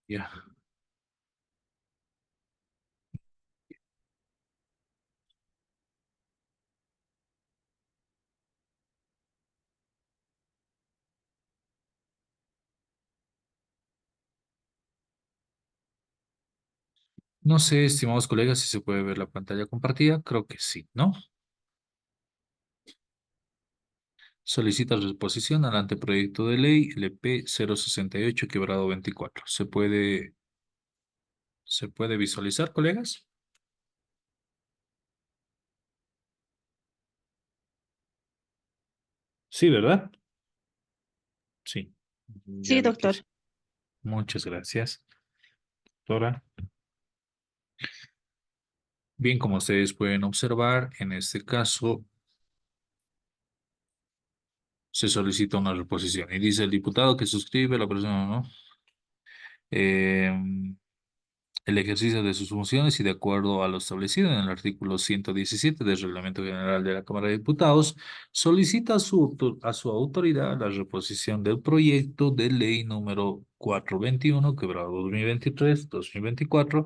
Ya. No sé, estimados colegas, si se puede ver la pantalla compartida. Creo que sí, ¿no? Solicita reposición al anteproyecto de ley LP 068 quebrado 24. ¿Se puede visualizar, colegas? Sí, ¿verdad? Sí. Ya Sí, vi que doctor. sí. Muchas gracias, doctora. Bien, como ustedes pueden observar, en este caso se solicita una reposición y dice el diputado que suscribe la persona, ¿no? Em, el ejercicio de sus funciones y de acuerdo a lo establecido en el artículo 117 del Reglamento General de la Cámara de Diputados, solicita a su autoridad la reposición del proyecto de ley número 421, quebrado 2023-2024,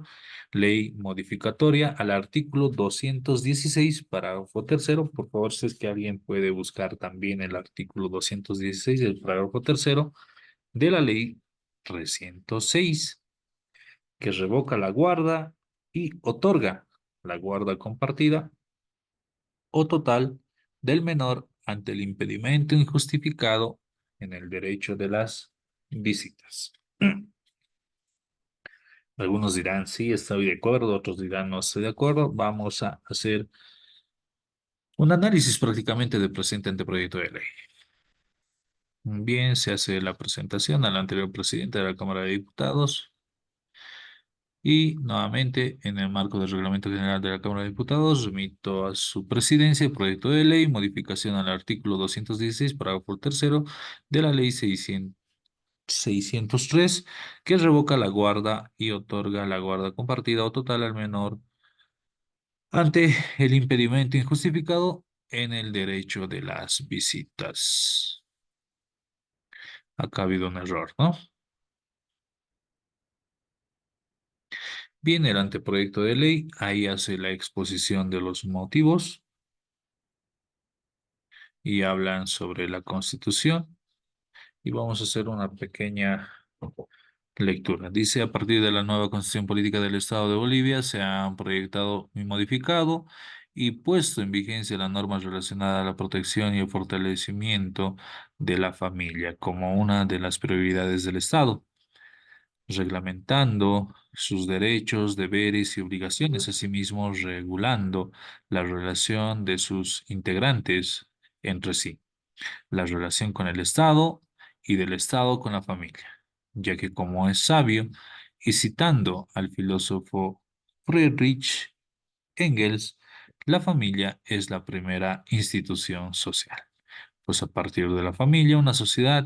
ley modificatoria al artículo 216, parágrafo tercero. Por favor, si es que alguien puede buscar también el artículo 216 del parágrafo tercero de la ley 306 que revoca la guarda y otorga la guarda compartida o total del menor ante el impedimento injustificado en el derecho de las visitas. Algunos dirán, sí, estoy de acuerdo, otros dirán, no estoy de acuerdo. Vamos a hacer un análisis prácticamente del presente anteproyecto de ley. Bien, se hace la presentación al anterior presidente de la Cámara de Diputados. Y nuevamente, en el marco del Reglamento General de la Cámara de Diputados, remito a su presidencia el proyecto de ley, modificación al artículo 216, parágrafo tercero de la ley 603, que revoca la guarda y otorga la guarda compartida o total al menor ante el impedimento injustificado en el derecho de las visitas. Acá ha habido un error, ¿no? Bien, el anteproyecto de ley, ahí hace la exposición de los motivos y hablan sobre la Constitución y vamos a hacer una pequeña lectura. Dice, a partir de la nueva Constitución Política del Estado de Bolivia se han proyectado y modificado y puesto en vigencia las normas relacionadas a la protección y el fortalecimiento de la familia como una de las prioridades del Estado, reglamentando sus derechos, deberes y obligaciones, asimismo regulando la relación de sus integrantes entre sí, la relación con el Estado y del Estado con la familia, ya que como es sabio, y citando al filósofo Friedrich Engels, la familia es la primera institución social, pues a partir de la familia una sociedad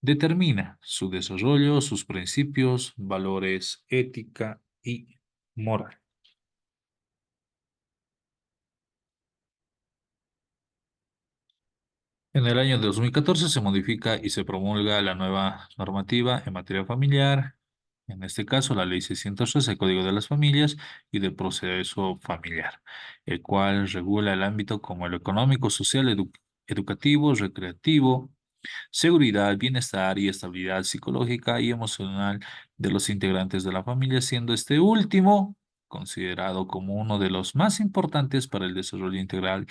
determina su desarrollo, sus principios, valores, ética y moral. En el año 2014 se modifica y se promulga la nueva normativa en materia familiar, en este caso la Ley 603, el Código de las Familias y del Proceso Familiar, el cual regula el ámbito como el económico, social, educativo, recreativo, seguridad, bienestar y estabilidad psicológica y emocional de los integrantes de la familia, siendo este último considerado como uno de los más importantes para el desarrollo integral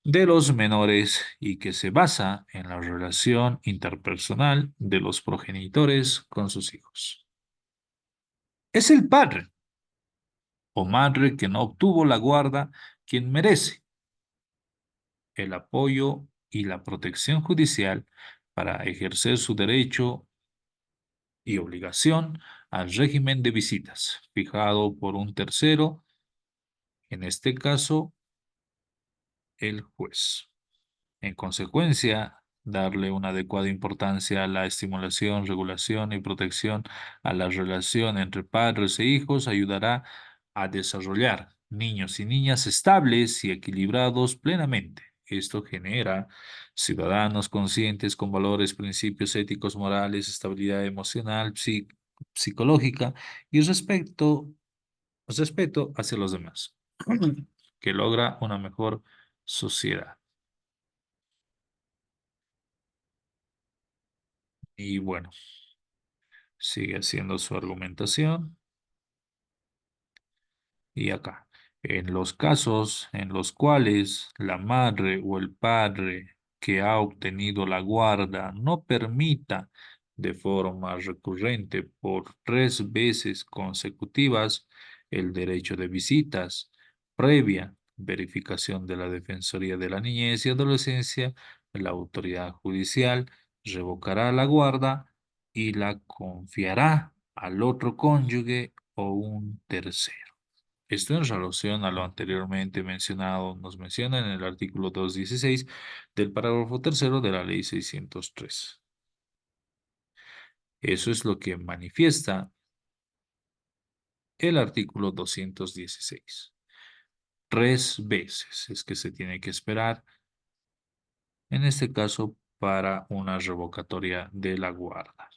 de los menores y que se basa en la relación interpersonal de los progenitores con sus hijos. Es el padre o madre que no obtuvo la guarda quien merece el apoyo y la protección judicial para ejercer su derecho y obligación al régimen de visitas fijado por un tercero, en este caso el juez. En consecuencia, darle una adecuada importancia a la estimulación, regulación y protección a la relación entre padres e hijos ayudará a desarrollar niños y niñas estables y equilibrados plenamente. Esto genera ciudadanos conscientes con valores, principios éticos, morales, estabilidad emocional, psicológica y respeto hacia los demás, que logra una mejor sociedad. Y bueno, sigue haciendo su argumentación. Y acá, en los casos en los cuales la madre o el padre que ha obtenido la guarda no permita de forma recurrente por 3 veces consecutivas el derecho de visitas, previa verificación de la Defensoría de la Niñez y Adolescencia, la autoridad judicial revocará la guarda y la confiará al otro cónyuge o un tercero. Esto en relación a lo anteriormente mencionado, nos menciona en el artículo 216 del parágrafo tercero de la ley 603. Eso es lo que manifiesta el artículo 216. 3 veces es que se tiene que esperar, en este caso, para una revocatoria de la guarda.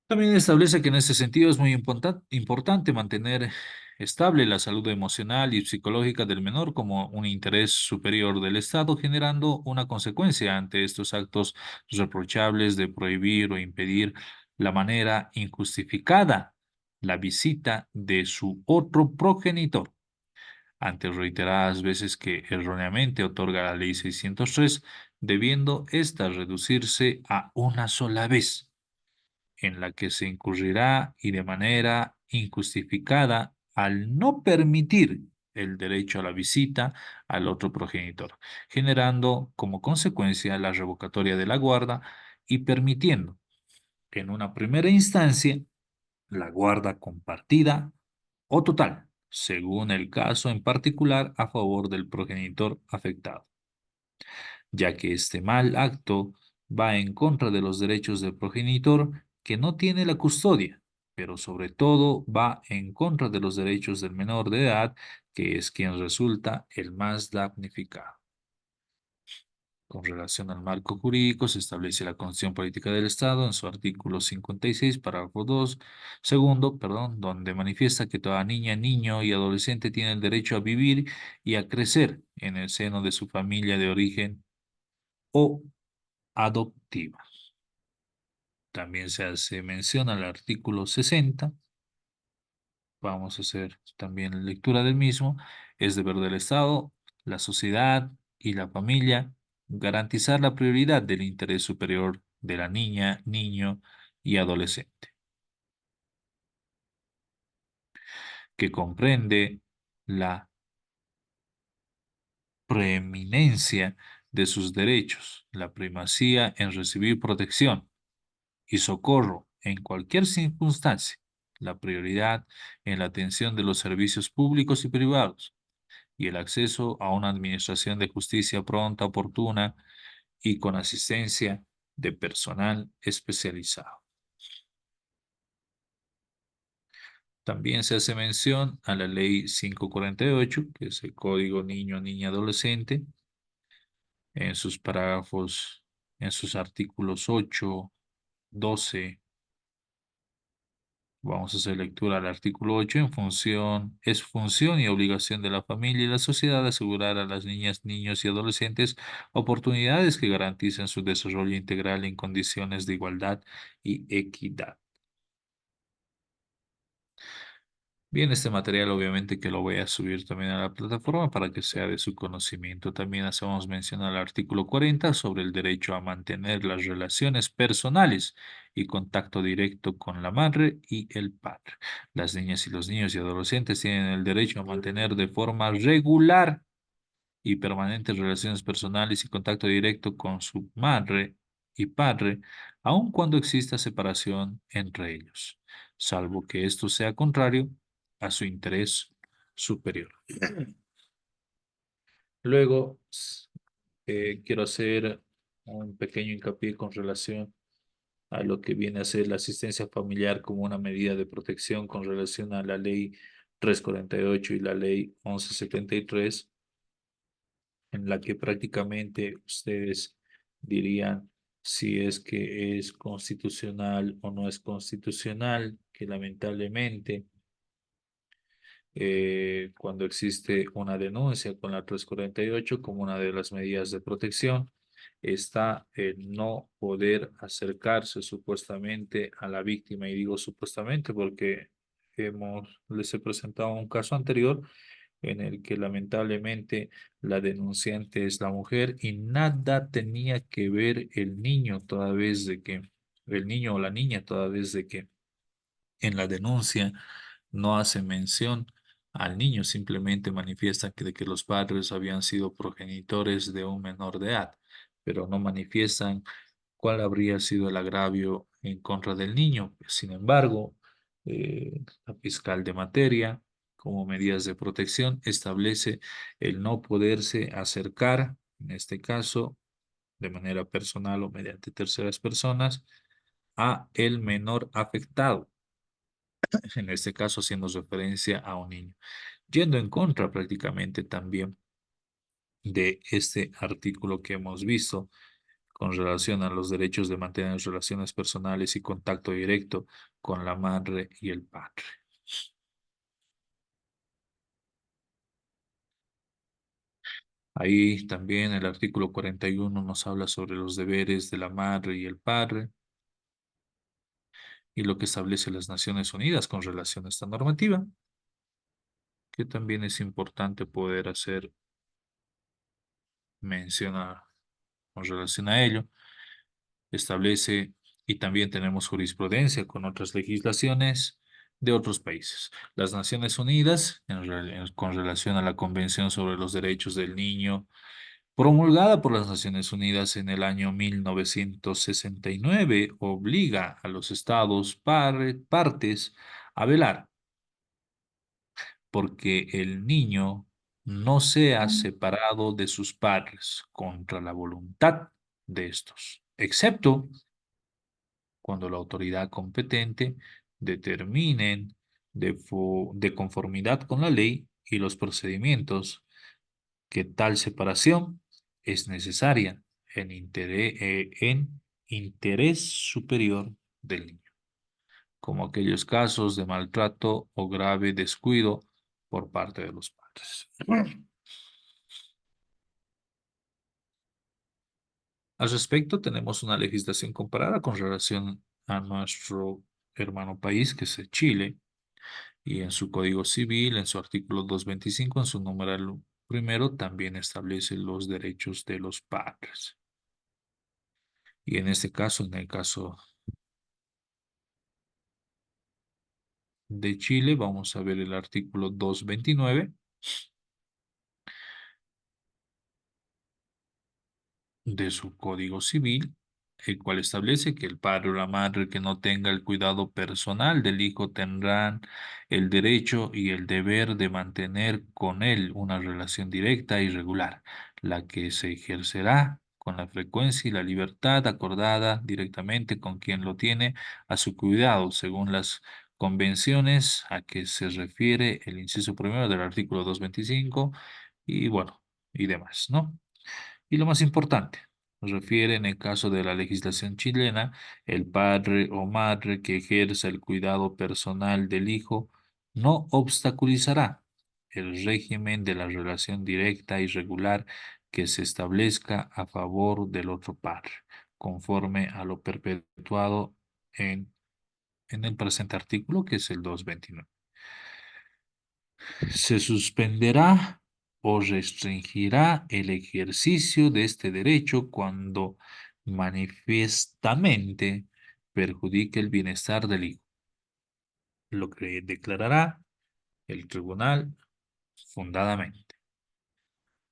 También establece que en ese sentido es muy importante mantener estable la salud emocional y psicológica del menor como un interés superior del Estado, generando una consecuencia ante estos actos reprochables de prohibir o impedir la manera injustificada la visita de su otro progenitor. Ante reiteradas veces que erróneamente otorga la ley 603, debiendo ésta reducirse a una sola vez en la que se incurrirá y de manera injustificada al no permitir el derecho a la visita al otro progenitor, generando como consecuencia la revocatoria de la guarda y permitiendo en una primera instancia la guarda compartida o total, según el caso en particular a favor del progenitor afectado, ya que este mal acto va en contra de los derechos del progenitor que no tiene la custodia, pero sobre todo va en contra de los derechos del menor de edad, que es quien resulta el más damnificado. Con relación al marco jurídico, se establece la Constitución Política del Estado en su artículo 56, parágrafo 2, segundo, perdón, donde manifiesta que toda niña, niño y adolescente tiene el derecho a vivir y a crecer en el seno de su familia de origen o adoptiva. También se hace mención al artículo 60. Vamos a hacer también lectura del mismo. Es deber del Estado, la sociedad y la familia garantizar la prioridad del interés superior de la niña, niño y adolescente, que comprende la preeminencia de sus derechos, la primacía en recibir protección y socorro en cualquier circunstancia, la prioridad en la atención de los servicios públicos y privados y el acceso a una administración de justicia pronta, oportuna y con asistencia de personal especializado. También se hace mención a la Ley 548, que es el Código Niño, Niña, Adolescente, en sus parágrafos, en sus artículos 8, 12. Vamos a hacer lectura al artículo 8 es función y obligación de la familia y la sociedad asegurar a las niñas, niños y adolescentes oportunidades que garanticen su desarrollo integral en condiciones de igualdad y equidad. Bien, este material obviamente que lo voy a subir también a la plataforma para que sea de su conocimiento. También hacemos mención al artículo 40 sobre el derecho a mantener las relaciones personales y contacto directo con la madre y el padre. Las niñas y los niños y adolescentes tienen el derecho a mantener de forma regular y permanentes relaciones personales y contacto directo con su madre y padre, aun cuando exista separación entre ellos, salvo que esto sea contrario a su interés superior. Luego, quiero hacer un pequeño hincapié con relación a lo que viene a ser la asistencia familiar como una medida de protección con relación a la ley 348 y la ley 1173, en la que prácticamente ustedes dirían si es que es constitucional o no es constitucional, que lamentablemente cuando existe una denuncia con la 348 como una de las medidas de protección, está el no poder acercarse supuestamente a la víctima. Y digo supuestamente porque les he presentado un caso anterior en el que lamentablemente la denunciante es la mujer y nada tenía que ver el niño toda vez de que, el niño o la niña toda vez de que en la denuncia no hace mención al niño, simplemente manifiesta de que los padres habían sido progenitores de un menor de edad, pero no manifiestan cuál habría sido el agravio en contra del niño. Sin embargo, la fiscal de materia, como medidas de protección, establece el no poderse acercar, en este caso, de manera personal o mediante terceras personas, a el menor afectado, en este caso haciendo referencia a un niño, yendo en contra prácticamente también de este artículo que hemos visto con relación a los derechos de mantener relaciones personales y contacto directo con la madre y el padre. Ahí también el artículo 41 nos habla sobre los deberes de la madre y el padre y lo que establece las Naciones Unidas con relación a esta normativa, que también es importante poder hacer mención con relación a ello. Establece y también tenemos jurisprudencia con otras legislaciones de otros países. Las Naciones Unidas, con relación a la Convención sobre los Derechos del Niño, promulgada por las Naciones Unidas en el año 1969, obliga a los estados partes a velar porque el niño no sea separado de sus padres contra la voluntad de estos, excepto cuando la autoridad competente determinen de conformidad con la ley y los procedimientos que tal separación es necesaria en interés superior del niño, como aquellos casos de maltrato o grave descuido por parte de los padres. Al respecto, tenemos una legislación comparada con relación a nuestro hermano país, que es Chile, y en su Código Civil, en su artículo 225, en su numeral primero, también establece los derechos de los padres. Y en este caso, en el caso de Chile, vamos a ver el artículo 229 de su Código Civil, el cual establece que el padre o la madre que no tenga el cuidado personal del hijo tendrán el derecho y el deber de mantener con él una relación directa y regular, la que se ejercerá con la frecuencia y la libertad acordada directamente con quien lo tiene a su cuidado, según las convenciones a que se refiere el inciso primero del artículo 225 y bueno, y demás, ¿no? Y lo más importante, nos refiere en el caso de la legislación chilena, el padre o madre que ejerza el cuidado personal del hijo no obstaculizará el régimen de la relación directa y regular que se establezca a favor del otro padre, conforme a lo perpetuado en el presente artículo, que es el 229. Se suspenderá o restringirá el ejercicio de este derecho cuando manifiestamente perjudique el bienestar del hijo, lo que declarará el tribunal fundadamente.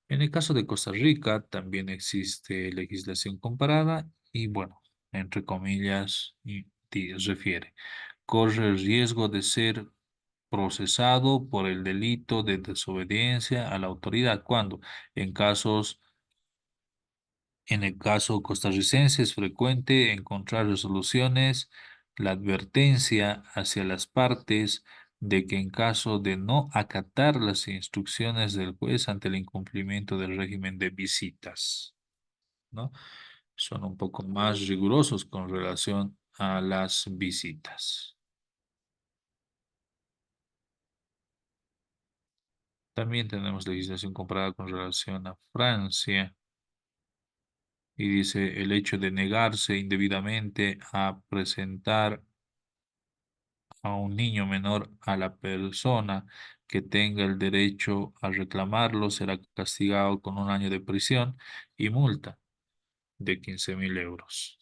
En el caso de Costa Rica también existe legislación comparada y bueno, entre comillas, refiere, corre el riesgo de ser procesado por el delito de desobediencia a la autoridad cuando en el caso costarricense es frecuente encontrar resoluciones, la advertencia hacia las partes de que en caso de no acatar las instrucciones del juez ante el incumplimiento del régimen de visitas, ¿no? Son un poco más rigurosos con relación a las visitas. También tenemos legislación comparada con relación a Francia. y dice el hecho de negarse indebidamente a presentar a un niño menor a la persona que tenga el derecho a reclamarlo será castigado con 1 año de prisión y multa de 15.000 euros.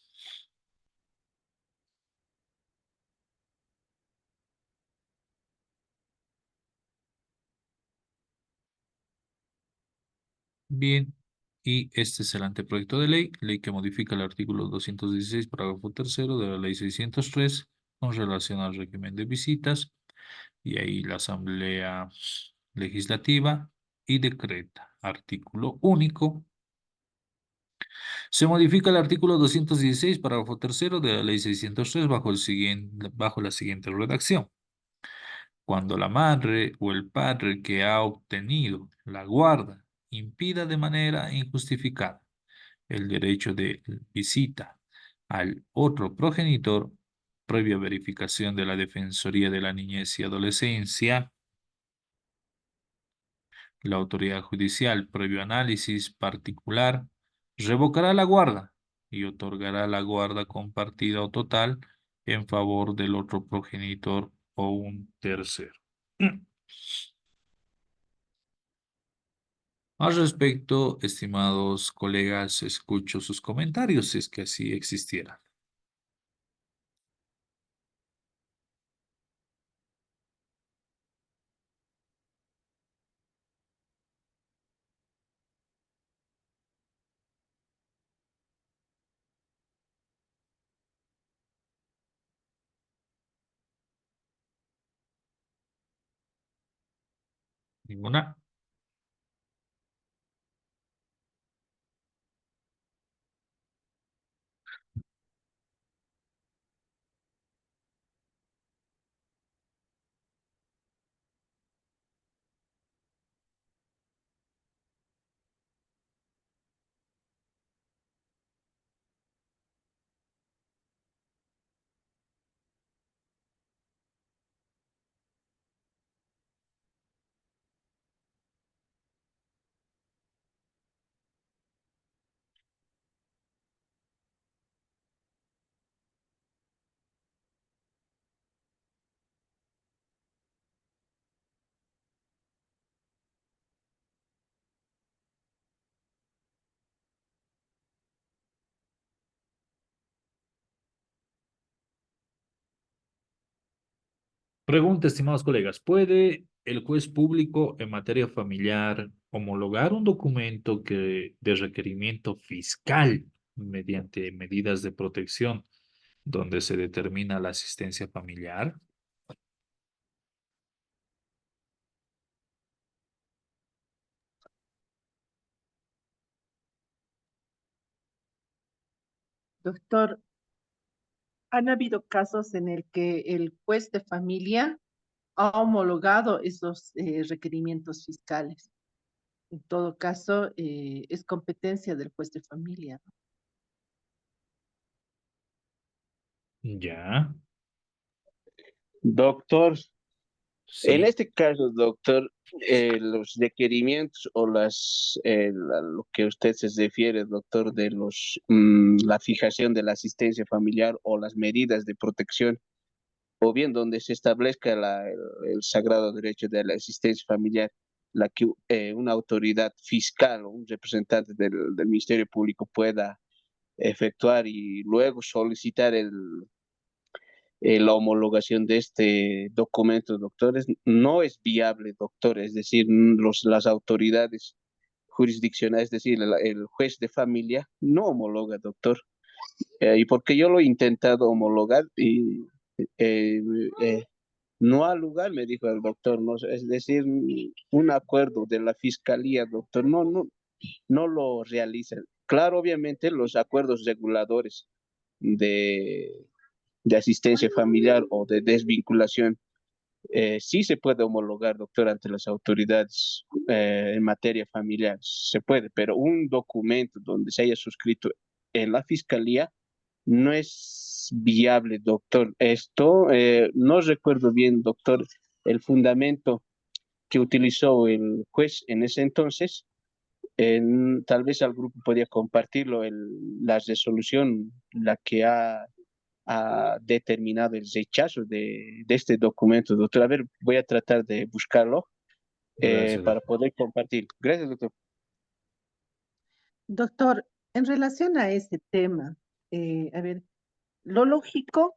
Bien, y este es el anteproyecto de ley que modifica el artículo 216, parágrafo tercero de la ley 603 con relación al régimen de visitas, y ahí la Asamblea Legislativa y decreta, artículo único. Se modifica el artículo 216, parágrafo tercero de la ley 603 bajo la siguiente redacción. Cuando la madre o el padre que ha obtenido la guarda impida de manera injustificada el derecho de visita al otro progenitor, previa verificación de la Defensoría de la Niñez y Adolescencia, la autoridad judicial, previo análisis particular, revocará la guarda y otorgará la guarda compartida o total en favor del otro progenitor o un tercero. Al respecto, estimados colegas, escucho sus comentarios si es que así existieran. ¿Ninguna? Pregunta, estimados colegas, ¿puede el juez público en materia familiar homologar un documento de requerimiento fiscal mediante medidas de protección donde se determina la asistencia familiar? Doctor, han habido casos en el que el juez de familia ha homologado esos requerimientos fiscales. En todo caso, es competencia del juez de familia, ¿no? Ya, Doctor, en sí. este caso, doctor, los requerimientos o lo que usted se refiere, doctor, de la fijación de la asistencia familiar o las medidas de protección, o bien donde se establezca el sagrado derecho de la asistencia familiar, la que una autoridad fiscal o un representante del Ministerio Público pueda efectuar y luego solicitar la homologación de este documento, doctores, no es viable, doctor. Es decir, las autoridades jurisdiccionales, es decir, el juez de familia no homologa, doctor. Y porque yo lo he intentado homologar y eh, eh, no ha lugar, me dijo el doctor, no, es decir, un acuerdo de la fiscalía, doctor, no lo realiza. Claro, obviamente los acuerdos reguladores de, de asistencia familiar o de desvinculación sí se puede homologar, doctor, ante las autoridades en materia familiar, se puede, pero un documento donde se haya suscrito en la fiscalía no es viable, doctor. Esto, no recuerdo bien, doctor, el fundamento que utilizó el juez en ese entonces, Tal vez al grupo podría compartirlo, la resolución, la que ha determinado el rechazo de este documento, doctor. A ver, voy a tratar de buscarlo Gracias, para doctor. poder compartir. Gracias, doctor. Doctor, en relación a ese tema, a ver, lo lógico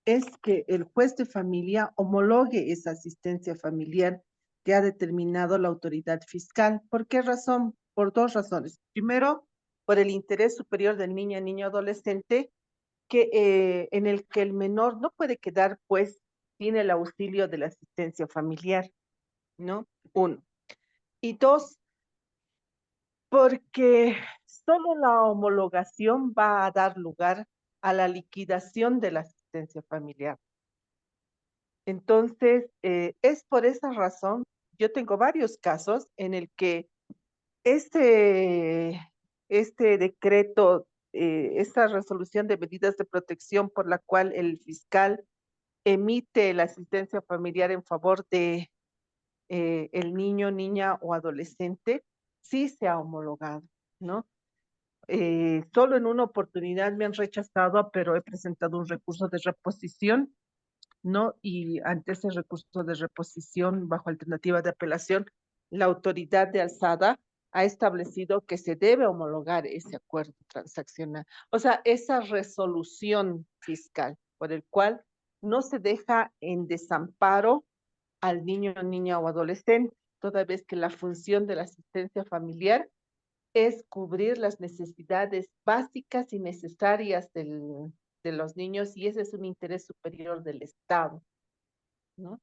es que el juez de familia homologue esa asistencia familiar que ha determinado la autoridad fiscal. ¿Por qué razón? Por dos razones. Primero, por el interés superior del niño adolescente, en el que el menor no puede quedar, pues, sin el auxilio de la asistencia familiar, ¿no? Uno. Y dos, porque solo la homologación va a dar lugar a la liquidación de la asistencia familiar. Entonces, es por esa razón, yo tengo varios casos en el que este, este decreto, esta resolución de medidas de protección por la cual el fiscal emite la asistencia familiar en favor de el niño, niña o adolescente, sí se ha homologado, ¿no? Solo en una oportunidad me han rechazado, pero he presentado un recurso de reposición, ¿no? Y ante ese recurso de reposición bajo alternativa de apelación, la autoridad de alzada ha establecido que se debe homologar ese acuerdo transaccional. O sea, esa resolución fiscal por el cual no se deja en desamparo al niño, niña o adolescente, toda vez que la función de la asistencia familiar es cubrir las necesidades básicas y necesarias de los niños, y ese es un interés superior del Estado, ¿no?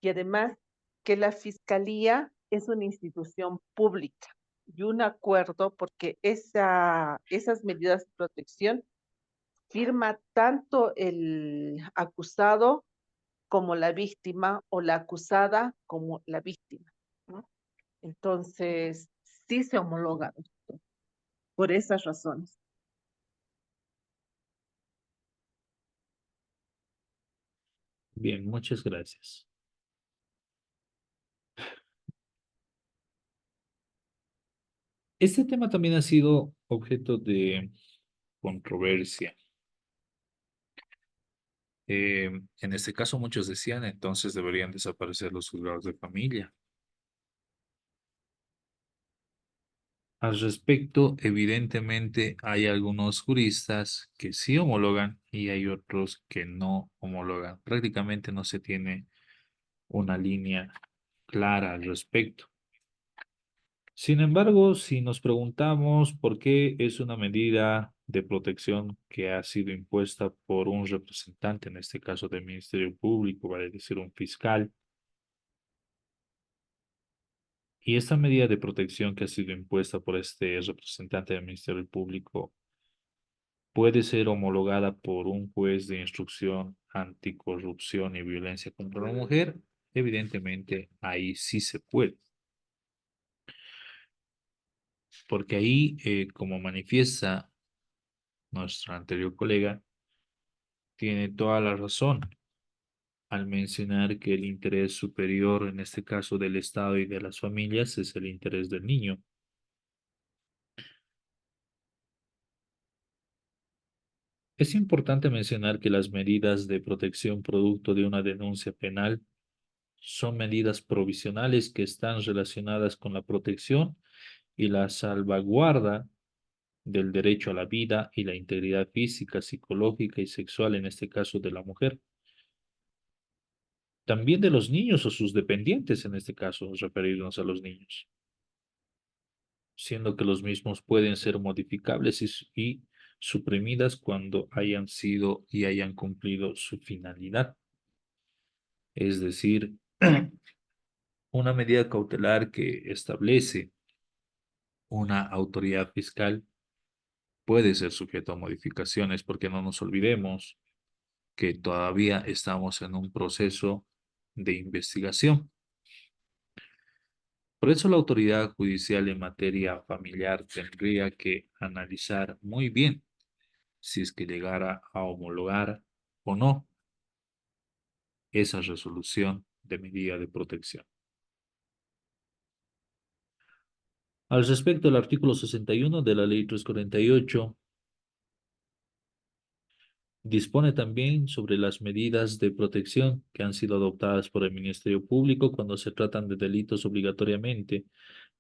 Y además que la fiscalía es una institución pública y un acuerdo, porque esas medidas de protección firma tanto el acusado como la víctima, o la acusada como la víctima, ¿no? Entonces, sí se homologa, doctor, por esas razones. Bien, muchas gracias. Este tema también ha sido objeto de controversia. En este caso, muchos decían, entonces deberían desaparecer los juzgados de familia. Al respecto, evidentemente hay algunos juristas que sí homologan y hay otros que no homologan. Prácticamente no se tiene una línea clara al respecto. Sin embargo, si nos preguntamos por qué es una medida de protección que ha sido impuesta por un representante, en este caso del Ministerio Público, vale decir un fiscal, y esta medida de protección que ha sido impuesta por este representante del Ministerio Público puede ser homologada por un juez de instrucción anticorrupción y violencia contra la mujer, evidentemente ahí sí se puede. Porque ahí, como manifiesta nuestro anterior colega, tiene toda la razón al mencionar que el interés superior, en este caso del Estado y de las familias, es el interés del niño. Es importante mencionar que las medidas de protección producto de una denuncia penal son medidas provisionales que están relacionadas con la protección y la salvaguarda del derecho a la vida y la integridad física, psicológica y sexual, en este caso de la mujer. También de los niños o sus dependientes, en este caso, referirnos a los niños, siendo que los mismos pueden ser modificables y suprimidas cuando hayan sido y hayan cumplido su finalidad. Es decir, una medida cautelar que establece una autoridad fiscal puede ser sujeto a modificaciones, porque no nos olvidemos que todavía estamos en un proceso de investigación. Por eso la autoridad judicial en materia familiar tendría que analizar muy bien si es que llegara a homologar o no esa resolución de medida de protección. Al respecto del artículo 61 de la Ley 348, dispone también sobre las medidas de protección que han sido adoptadas por el Ministerio Público cuando se tratan de delitos obligatoriamente,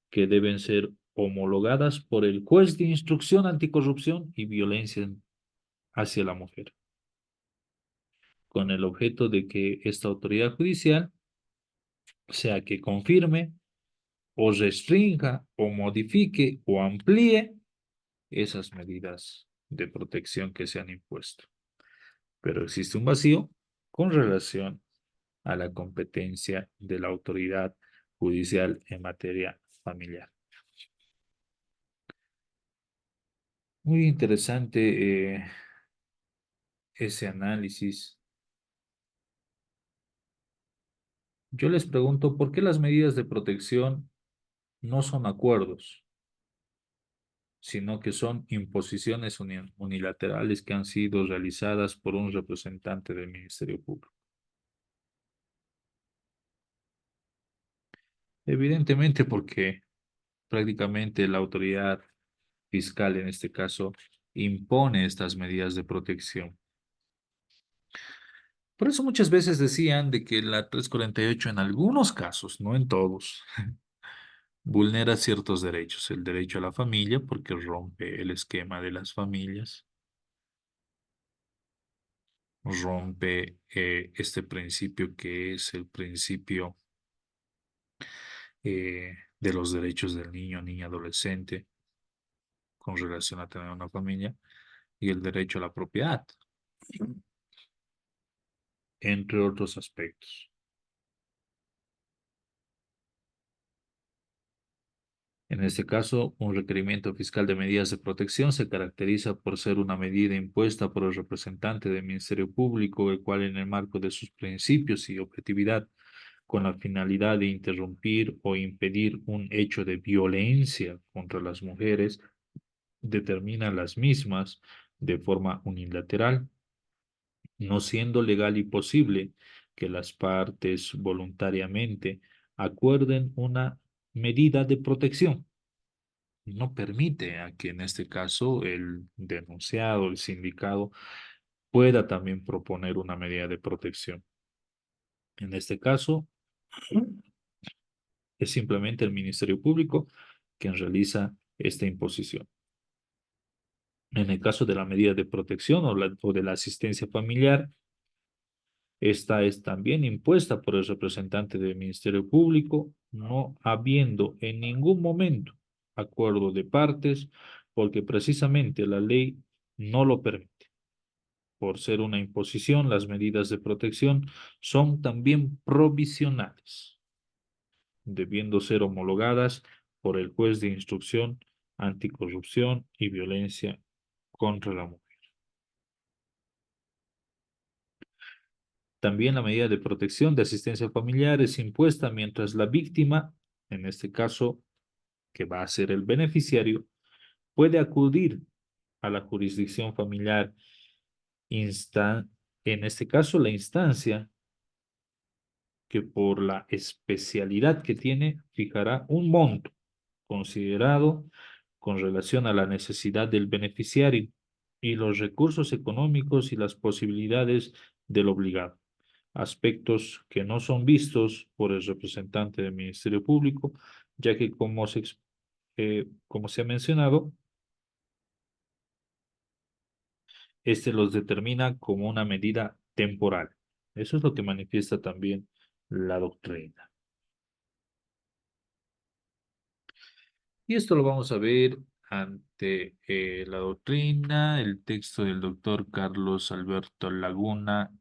que deben ser homologadas por el juez de instrucción anticorrupción y violencia hacia la mujer, con el objeto de que esta autoridad judicial sea que confirme o restrinja o modifique o amplíe esas medidas de protección que se han impuesto. Pero existe un vacío con relación a la competencia de la autoridad judicial en materia familiar. Muy interesante ese análisis. Yo les pregunto, ¿por qué las medidas de protección no son acuerdos, sino que son imposiciones unilaterales que han sido realizadas por un representante del Ministerio Público? Evidentemente porque prácticamente la autoridad fiscal, en este caso, impone estas medidas de protección. Por eso muchas veces decían de que la 348 en algunos casos, no en todos, vulnera ciertos derechos. El derecho a la familia porque rompe el esquema de las familias, rompe este principio que es el principio de los derechos del niño, niña, adolescente con relación a tener una familia y el derecho a la propiedad, entre otros aspectos. En este caso, un requerimiento fiscal de medidas de protección se caracteriza por ser una medida impuesta por el representante del Ministerio Público, el cual en el marco de sus principios y objetividad, con la finalidad de interrumpir o impedir un hecho de violencia contra las mujeres, determina las mismas de forma unilateral, no siendo legal y posible que las partes voluntariamente acuerden una medida de protección. No permite a que en este caso el denunciado, el sindicado, pueda también proponer una medida de protección. En este caso, es simplemente el Ministerio Público quien realiza esta imposición. En el caso de la medida de protección o de la asistencia familiar, esta es también impuesta por el representante del Ministerio Público, no habiendo en ningún momento acuerdo de partes, porque precisamente la ley no lo permite. Por ser una imposición, las medidas de protección son también provisionales, debiendo ser homologadas por el juez de instrucción anticorrupción y violencia contra la mujer. También la medida de protección de asistencia familiar es impuesta mientras la víctima, en este caso, que va a ser el beneficiario, puede acudir a la jurisdicción familiar, en este caso la instancia que por la especialidad que tiene fijará un monto considerado con relación a la necesidad del beneficiario y los recursos económicos y las posibilidades del obligado, aspectos que no son vistos por el representante del Ministerio Público, ya que como se ha mencionado, este los determina como una medida temporal. Eso es lo que manifiesta también la doctrina. Y esto lo vamos a ver ante la doctrina, el texto del doctor Carlos Alberto Laguna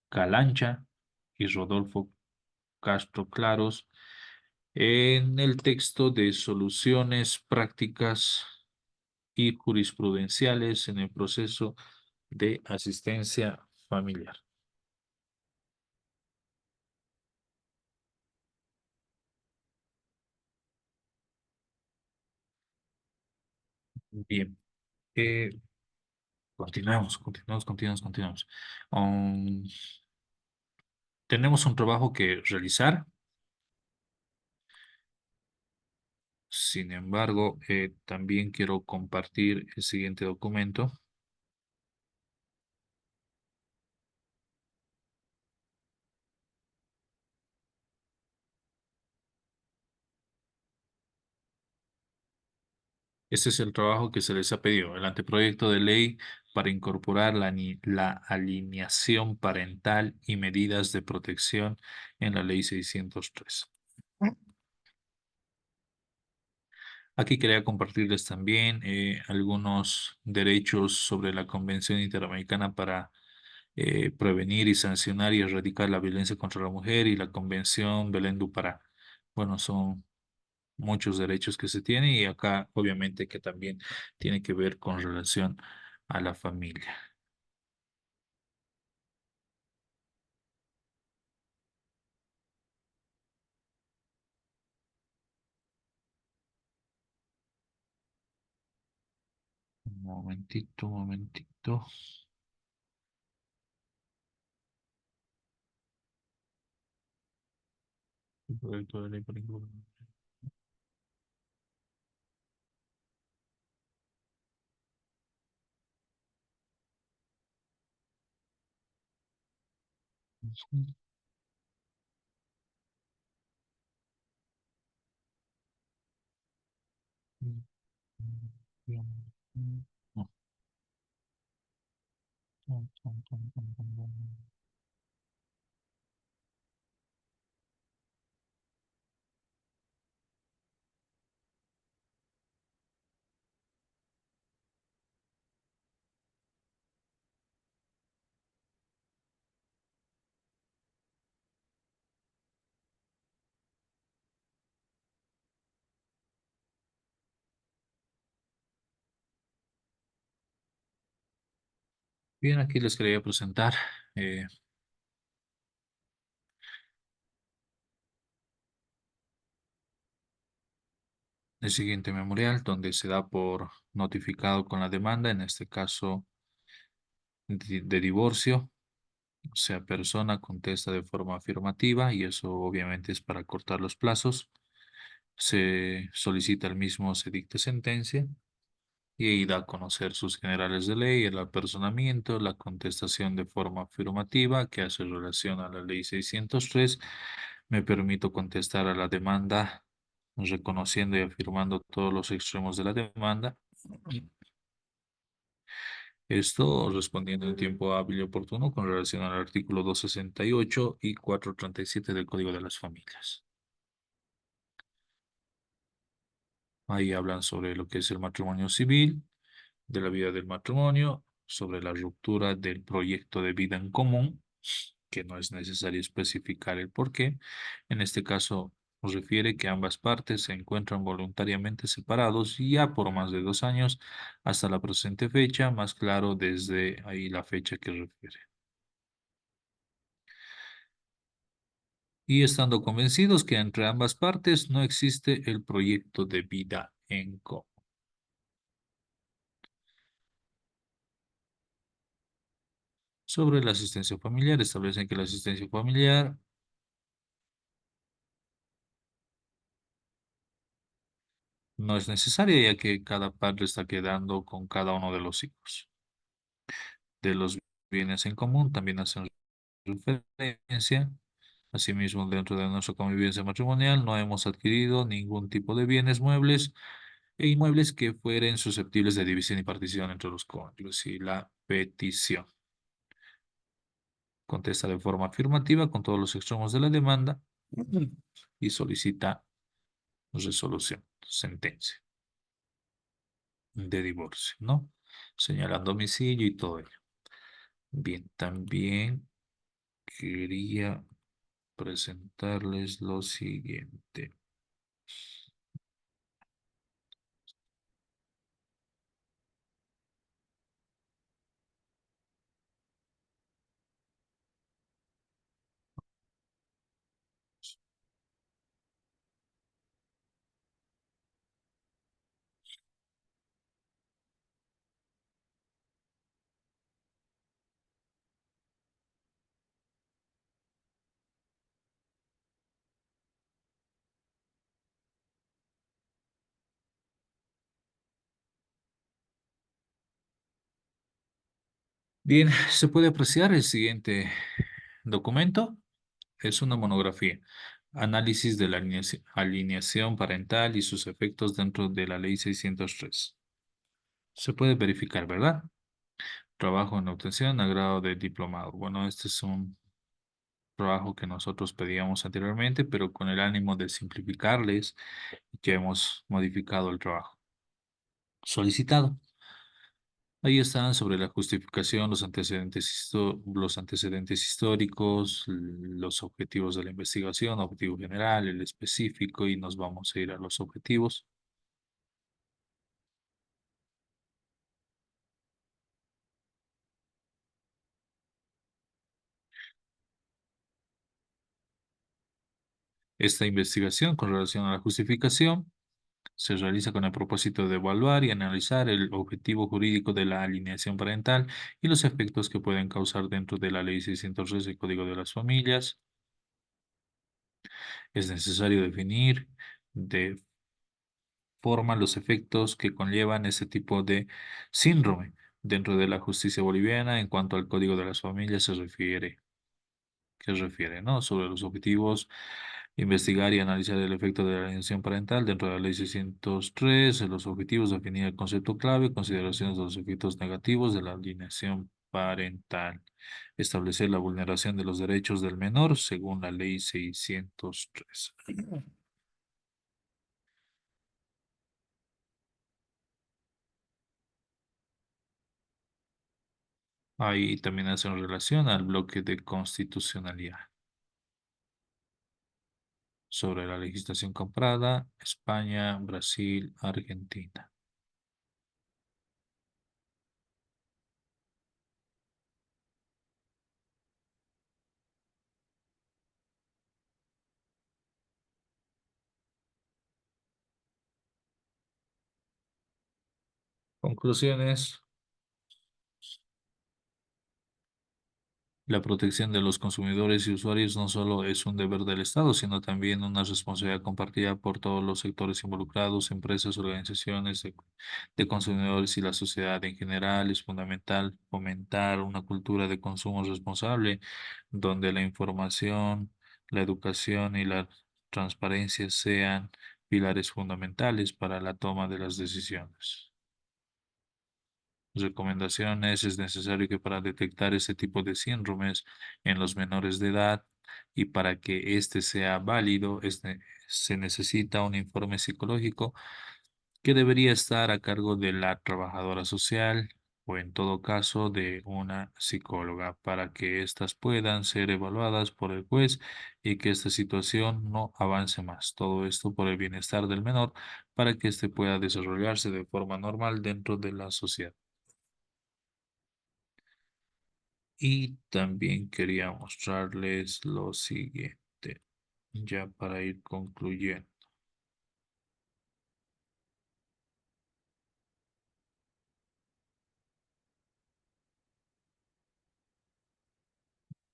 Calancha y Rodolfo Castro Claros, en el texto de soluciones prácticas y jurisprudenciales en el proceso de asistencia familiar. Bien, eh, continuamos. Tenemos un trabajo que realizar. Sin embargo, también quiero compartir el siguiente documento. Este es el trabajo que se les ha pedido, el anteproyecto de ley para incorporar la alineación parental y medidas de protección en la ley 603. Aquí quería compartirles también algunos derechos sobre la Convención Interamericana para prevenir y sancionar y erradicar la violencia contra la mujer y la Convención Belén do Pará. Bueno, son muchos derechos que se tienen y acá obviamente que también tiene que ver con relación a la familia. Un momentito, un momentito. El proyecto de ley para incluir- Bien, aquí les quería presentar eh, el siguiente memorial donde se da por notificado con la demanda, en este caso de divorcio. O sea, persona contesta de forma afirmativa y eso obviamente es para cortar los plazos. Se solicita el mismo, se dicte sentencia y ahí da a conocer sus generales de ley, el apersonamiento, la contestación de forma afirmativa que hace relación a la ley 603. Me permito contestar a la demanda reconociendo y afirmando todos los extremos de la demanda. Esto respondiendo en tiempo hábil y oportuno con relación al artículo 268 y 437 del Código de las Familias. Ahí hablan sobre lo que es el matrimonio civil, de la vida del matrimonio, sobre la ruptura del proyecto de vida en común, que no es necesario especificar el por qué. En este caso, nos refiere que ambas partes se encuentran voluntariamente separados ya por más de 2 años hasta la presente fecha, más claro desde ahí la fecha que refiere. Y estando convencidos que entre ambas partes no existe el proyecto de vida en común. Sobre la asistencia familiar, establecen que la asistencia familiar no es necesaria ya que cada padre está quedando con cada uno de los hijos. De los bienes en común también hacen referencia. Asimismo, dentro de nuestra convivencia matrimonial no hemos adquirido ningún tipo de bienes muebles e inmuebles que fueren susceptibles de división y partición entre los cónyuges y la petición. Contesta de forma afirmativa con todos los extremos de la demanda y solicita resolución, sentencia de divorcio, ¿no? Señalando domicilio y todo ello. Bien, también quería presentarles lo siguiente. Bien, se puede apreciar el siguiente documento. Es una monografía. Análisis de la alineación parental y sus efectos dentro de la Ley 603. Se puede verificar, ¿verdad? Trabajo en obtención a grado de diplomado. Bueno, este es un trabajo que nosotros pedíamos anteriormente, pero con el ánimo de simplificarles, ya hemos modificado el trabajo solicitado. Ahí están sobre la justificación, los antecedentes históricos, los objetivos de la investigación, objetivo general, el específico, y nos vamos a ir a los objetivos. Esta investigación con relación a la justificación se realiza con el propósito de evaluar y analizar el objetivo jurídico de la alineación parental y los efectos que pueden causar dentro de la Ley 603 del Código de las Familias. Es necesario definir de forma los efectos que conllevan ese tipo de síndrome dentro de la justicia boliviana en cuanto al Código de las Familias se refiere. ¿Qué refiere, no? Sobre los objetivos, investigar y analizar el efecto de la alienación parental dentro de la Ley 603, los objetivos, definir el concepto clave, consideraciones de los efectos negativos de la alienación parental, establecer la vulneración de los derechos del menor según la Ley 603. Ahí también hacen relación al bloque de constitucionalidad sobre la legislación comprada, España, Brasil, Argentina. Conclusiones. La protección de los consumidores y usuarios no solo es un deber del Estado, sino también una responsabilidad compartida por todos los sectores involucrados, empresas, organizaciones de consumidores y la sociedad en general. Es fundamental fomentar una cultura de consumo responsable, donde la información, la educación y la transparencia sean pilares fundamentales para la toma de las decisiones. Recomendaciones: es necesario que para detectar este tipo de síndromes en los menores de edad y para que éste sea válido, se necesita un informe psicológico que debería estar a cargo de la trabajadora social o en todo caso de una psicóloga para que éstas puedan ser evaluadas por el juez y que esta situación no avance más. Todo esto por el bienestar del menor para que éste pueda desarrollarse de forma normal dentro de la sociedad. Y también quería mostrarles lo siguiente, ya para ir concluyendo.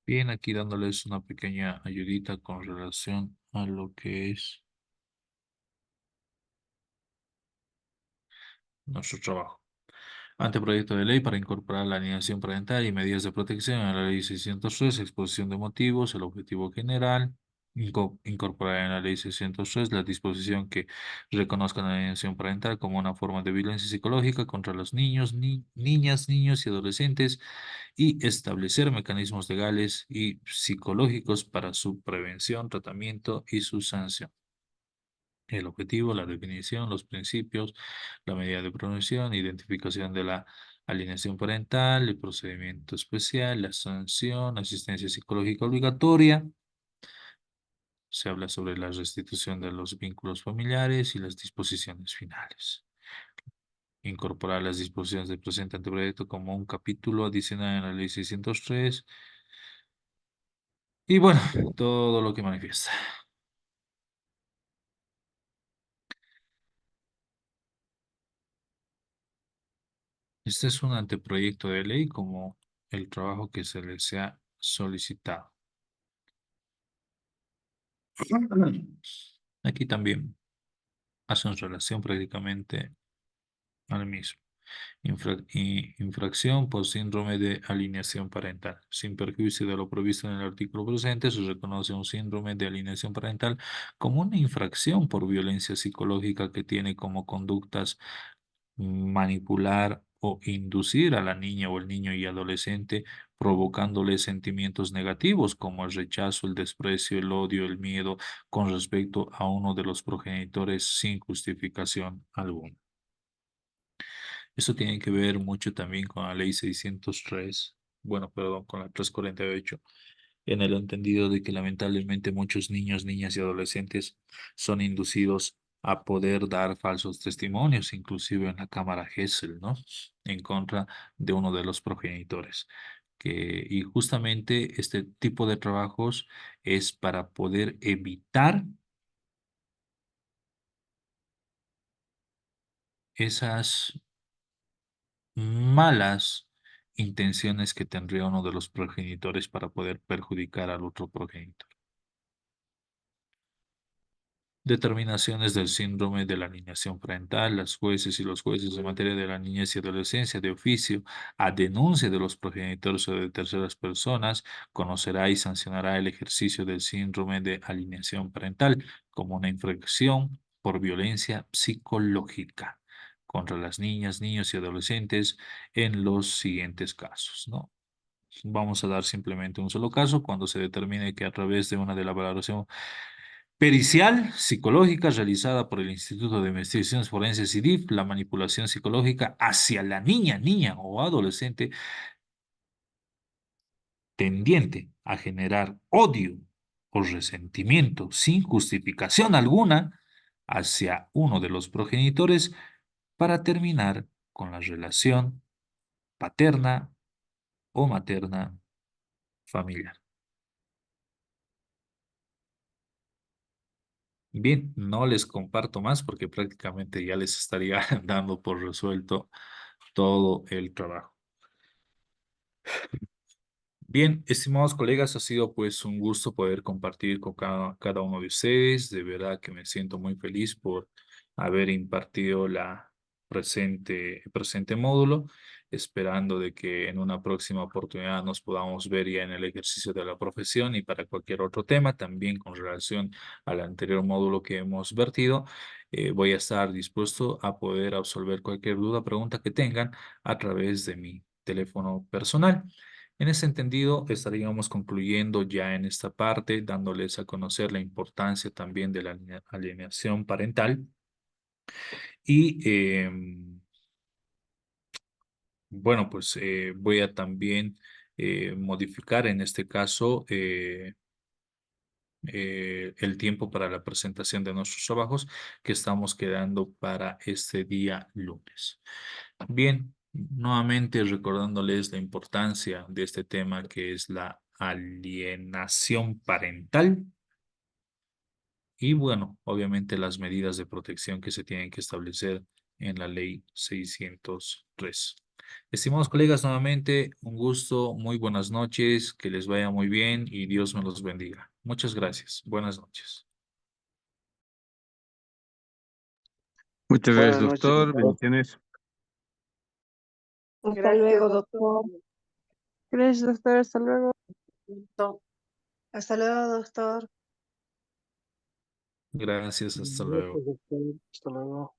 Bien, aquí dándoles una pequeña ayudita con relación a lo que es nuestro trabajo. Anteproyecto de ley para incorporar la alienación parental y medidas de protección a la ley 603, exposición de motivos, el objetivo general, incorporar en la ley 603 la disposición que reconozca la alienación parental como una forma de violencia psicológica contra los niños, niñas, niños y adolescentes y establecer mecanismos legales y psicológicos para su prevención, tratamiento y su sanción. El objetivo, la definición, los principios, la medida de prevención, identificación de la alineación parental, el procedimiento especial, la sanción, asistencia psicológica obligatoria. Se habla sobre la restitución de los vínculos familiares y las disposiciones finales. Incorporar las disposiciones del presente anteproyecto como un capítulo adicional en la Ley 603. Y bueno, todo lo que manifiesta. Este es un anteproyecto de ley como el trabajo que se les ha solicitado. Aquí también hacen relación prácticamente al mismo. Infracción por síndrome de alienación parental. Sin perjuicio de lo previsto en el artículo presente, se reconoce un síndrome de alienación parental como una infracción por violencia psicológica que tiene como conductas manipular o inducir a la niña o el niño y adolescente, provocándole sentimientos negativos como el rechazo, el desprecio, el odio, el miedo con respecto a uno de los progenitores sin justificación alguna. Esto tiene que ver mucho también con la ley 603, bueno, perdón, con la 348, en el entendido de que lamentablemente muchos niños, niñas y adolescentes son inducidos a poder dar falsos testimonios, inclusive en la cámara Gesell, ¿no? En contra de uno de los progenitores. Y justamente este tipo de trabajos es para poder evitar esas malas intenciones que tendría uno de los progenitores para poder perjudicar al otro progenitor. Determinaciones del síndrome de la alienación parental. Las jueces y los jueces en materia de la niñez y adolescencia de oficio a denuncia de los progenitores o de terceras personas conocerá y sancionará el ejercicio del síndrome de alienación parental como una infracción por violencia psicológica contra las niñas, niños y adolescentes en los siguientes casos, ¿no? Vamos a dar simplemente un solo caso cuando se determine que a través de una de la valoración pericial psicológica realizada por el Instituto de Investigaciones Forenses IDIF, la manipulación psicológica hacia la niña o adolescente tendiente a generar odio o resentimiento sin justificación alguna hacia uno de los progenitores para terminar con la relación paterna o materna familiar. Bien, no les comparto más porque prácticamente ya les estaría dando por resuelto todo el trabajo. Bien, estimados colegas, ha sido pues un gusto poder compartir con cada uno de ustedes. De verdad que me siento muy feliz por haber impartido el presente módulo, esperando de que en una próxima oportunidad nos podamos ver ya en el ejercicio de la profesión y para cualquier otro tema, también con relación al anterior módulo que hemos vertido. Voy a estar dispuesto a poder absolver cualquier duda, pregunta que tengan a través de mi teléfono personal. En ese entendido, estaríamos concluyendo ya en esta parte, dándoles a conocer la importancia también de la alienación parental. Y bueno, pues voy a también modificar en este caso el tiempo para la presentación de nuestros trabajos que estamos quedando para este día lunes. Bien, nuevamente recordándoles la importancia de este tema que es la alienación parental y bueno, obviamente las medidas de protección que se tienen que establecer en la ley 603. Estimados colegas, nuevamente un gusto, muy buenas noches, que les vaya muy bien y Dios me los bendiga. Muchas gracias. Buenas noches. Muchas gracias, Buenas noches, doctor. doctor. Bendiciones. Hasta Gracias, luego, doctor. doctor. Gracias, doctor. Hasta luego. Hasta luego, doctor. Gracias, hasta luego. Gracias, doctor. Hasta luego.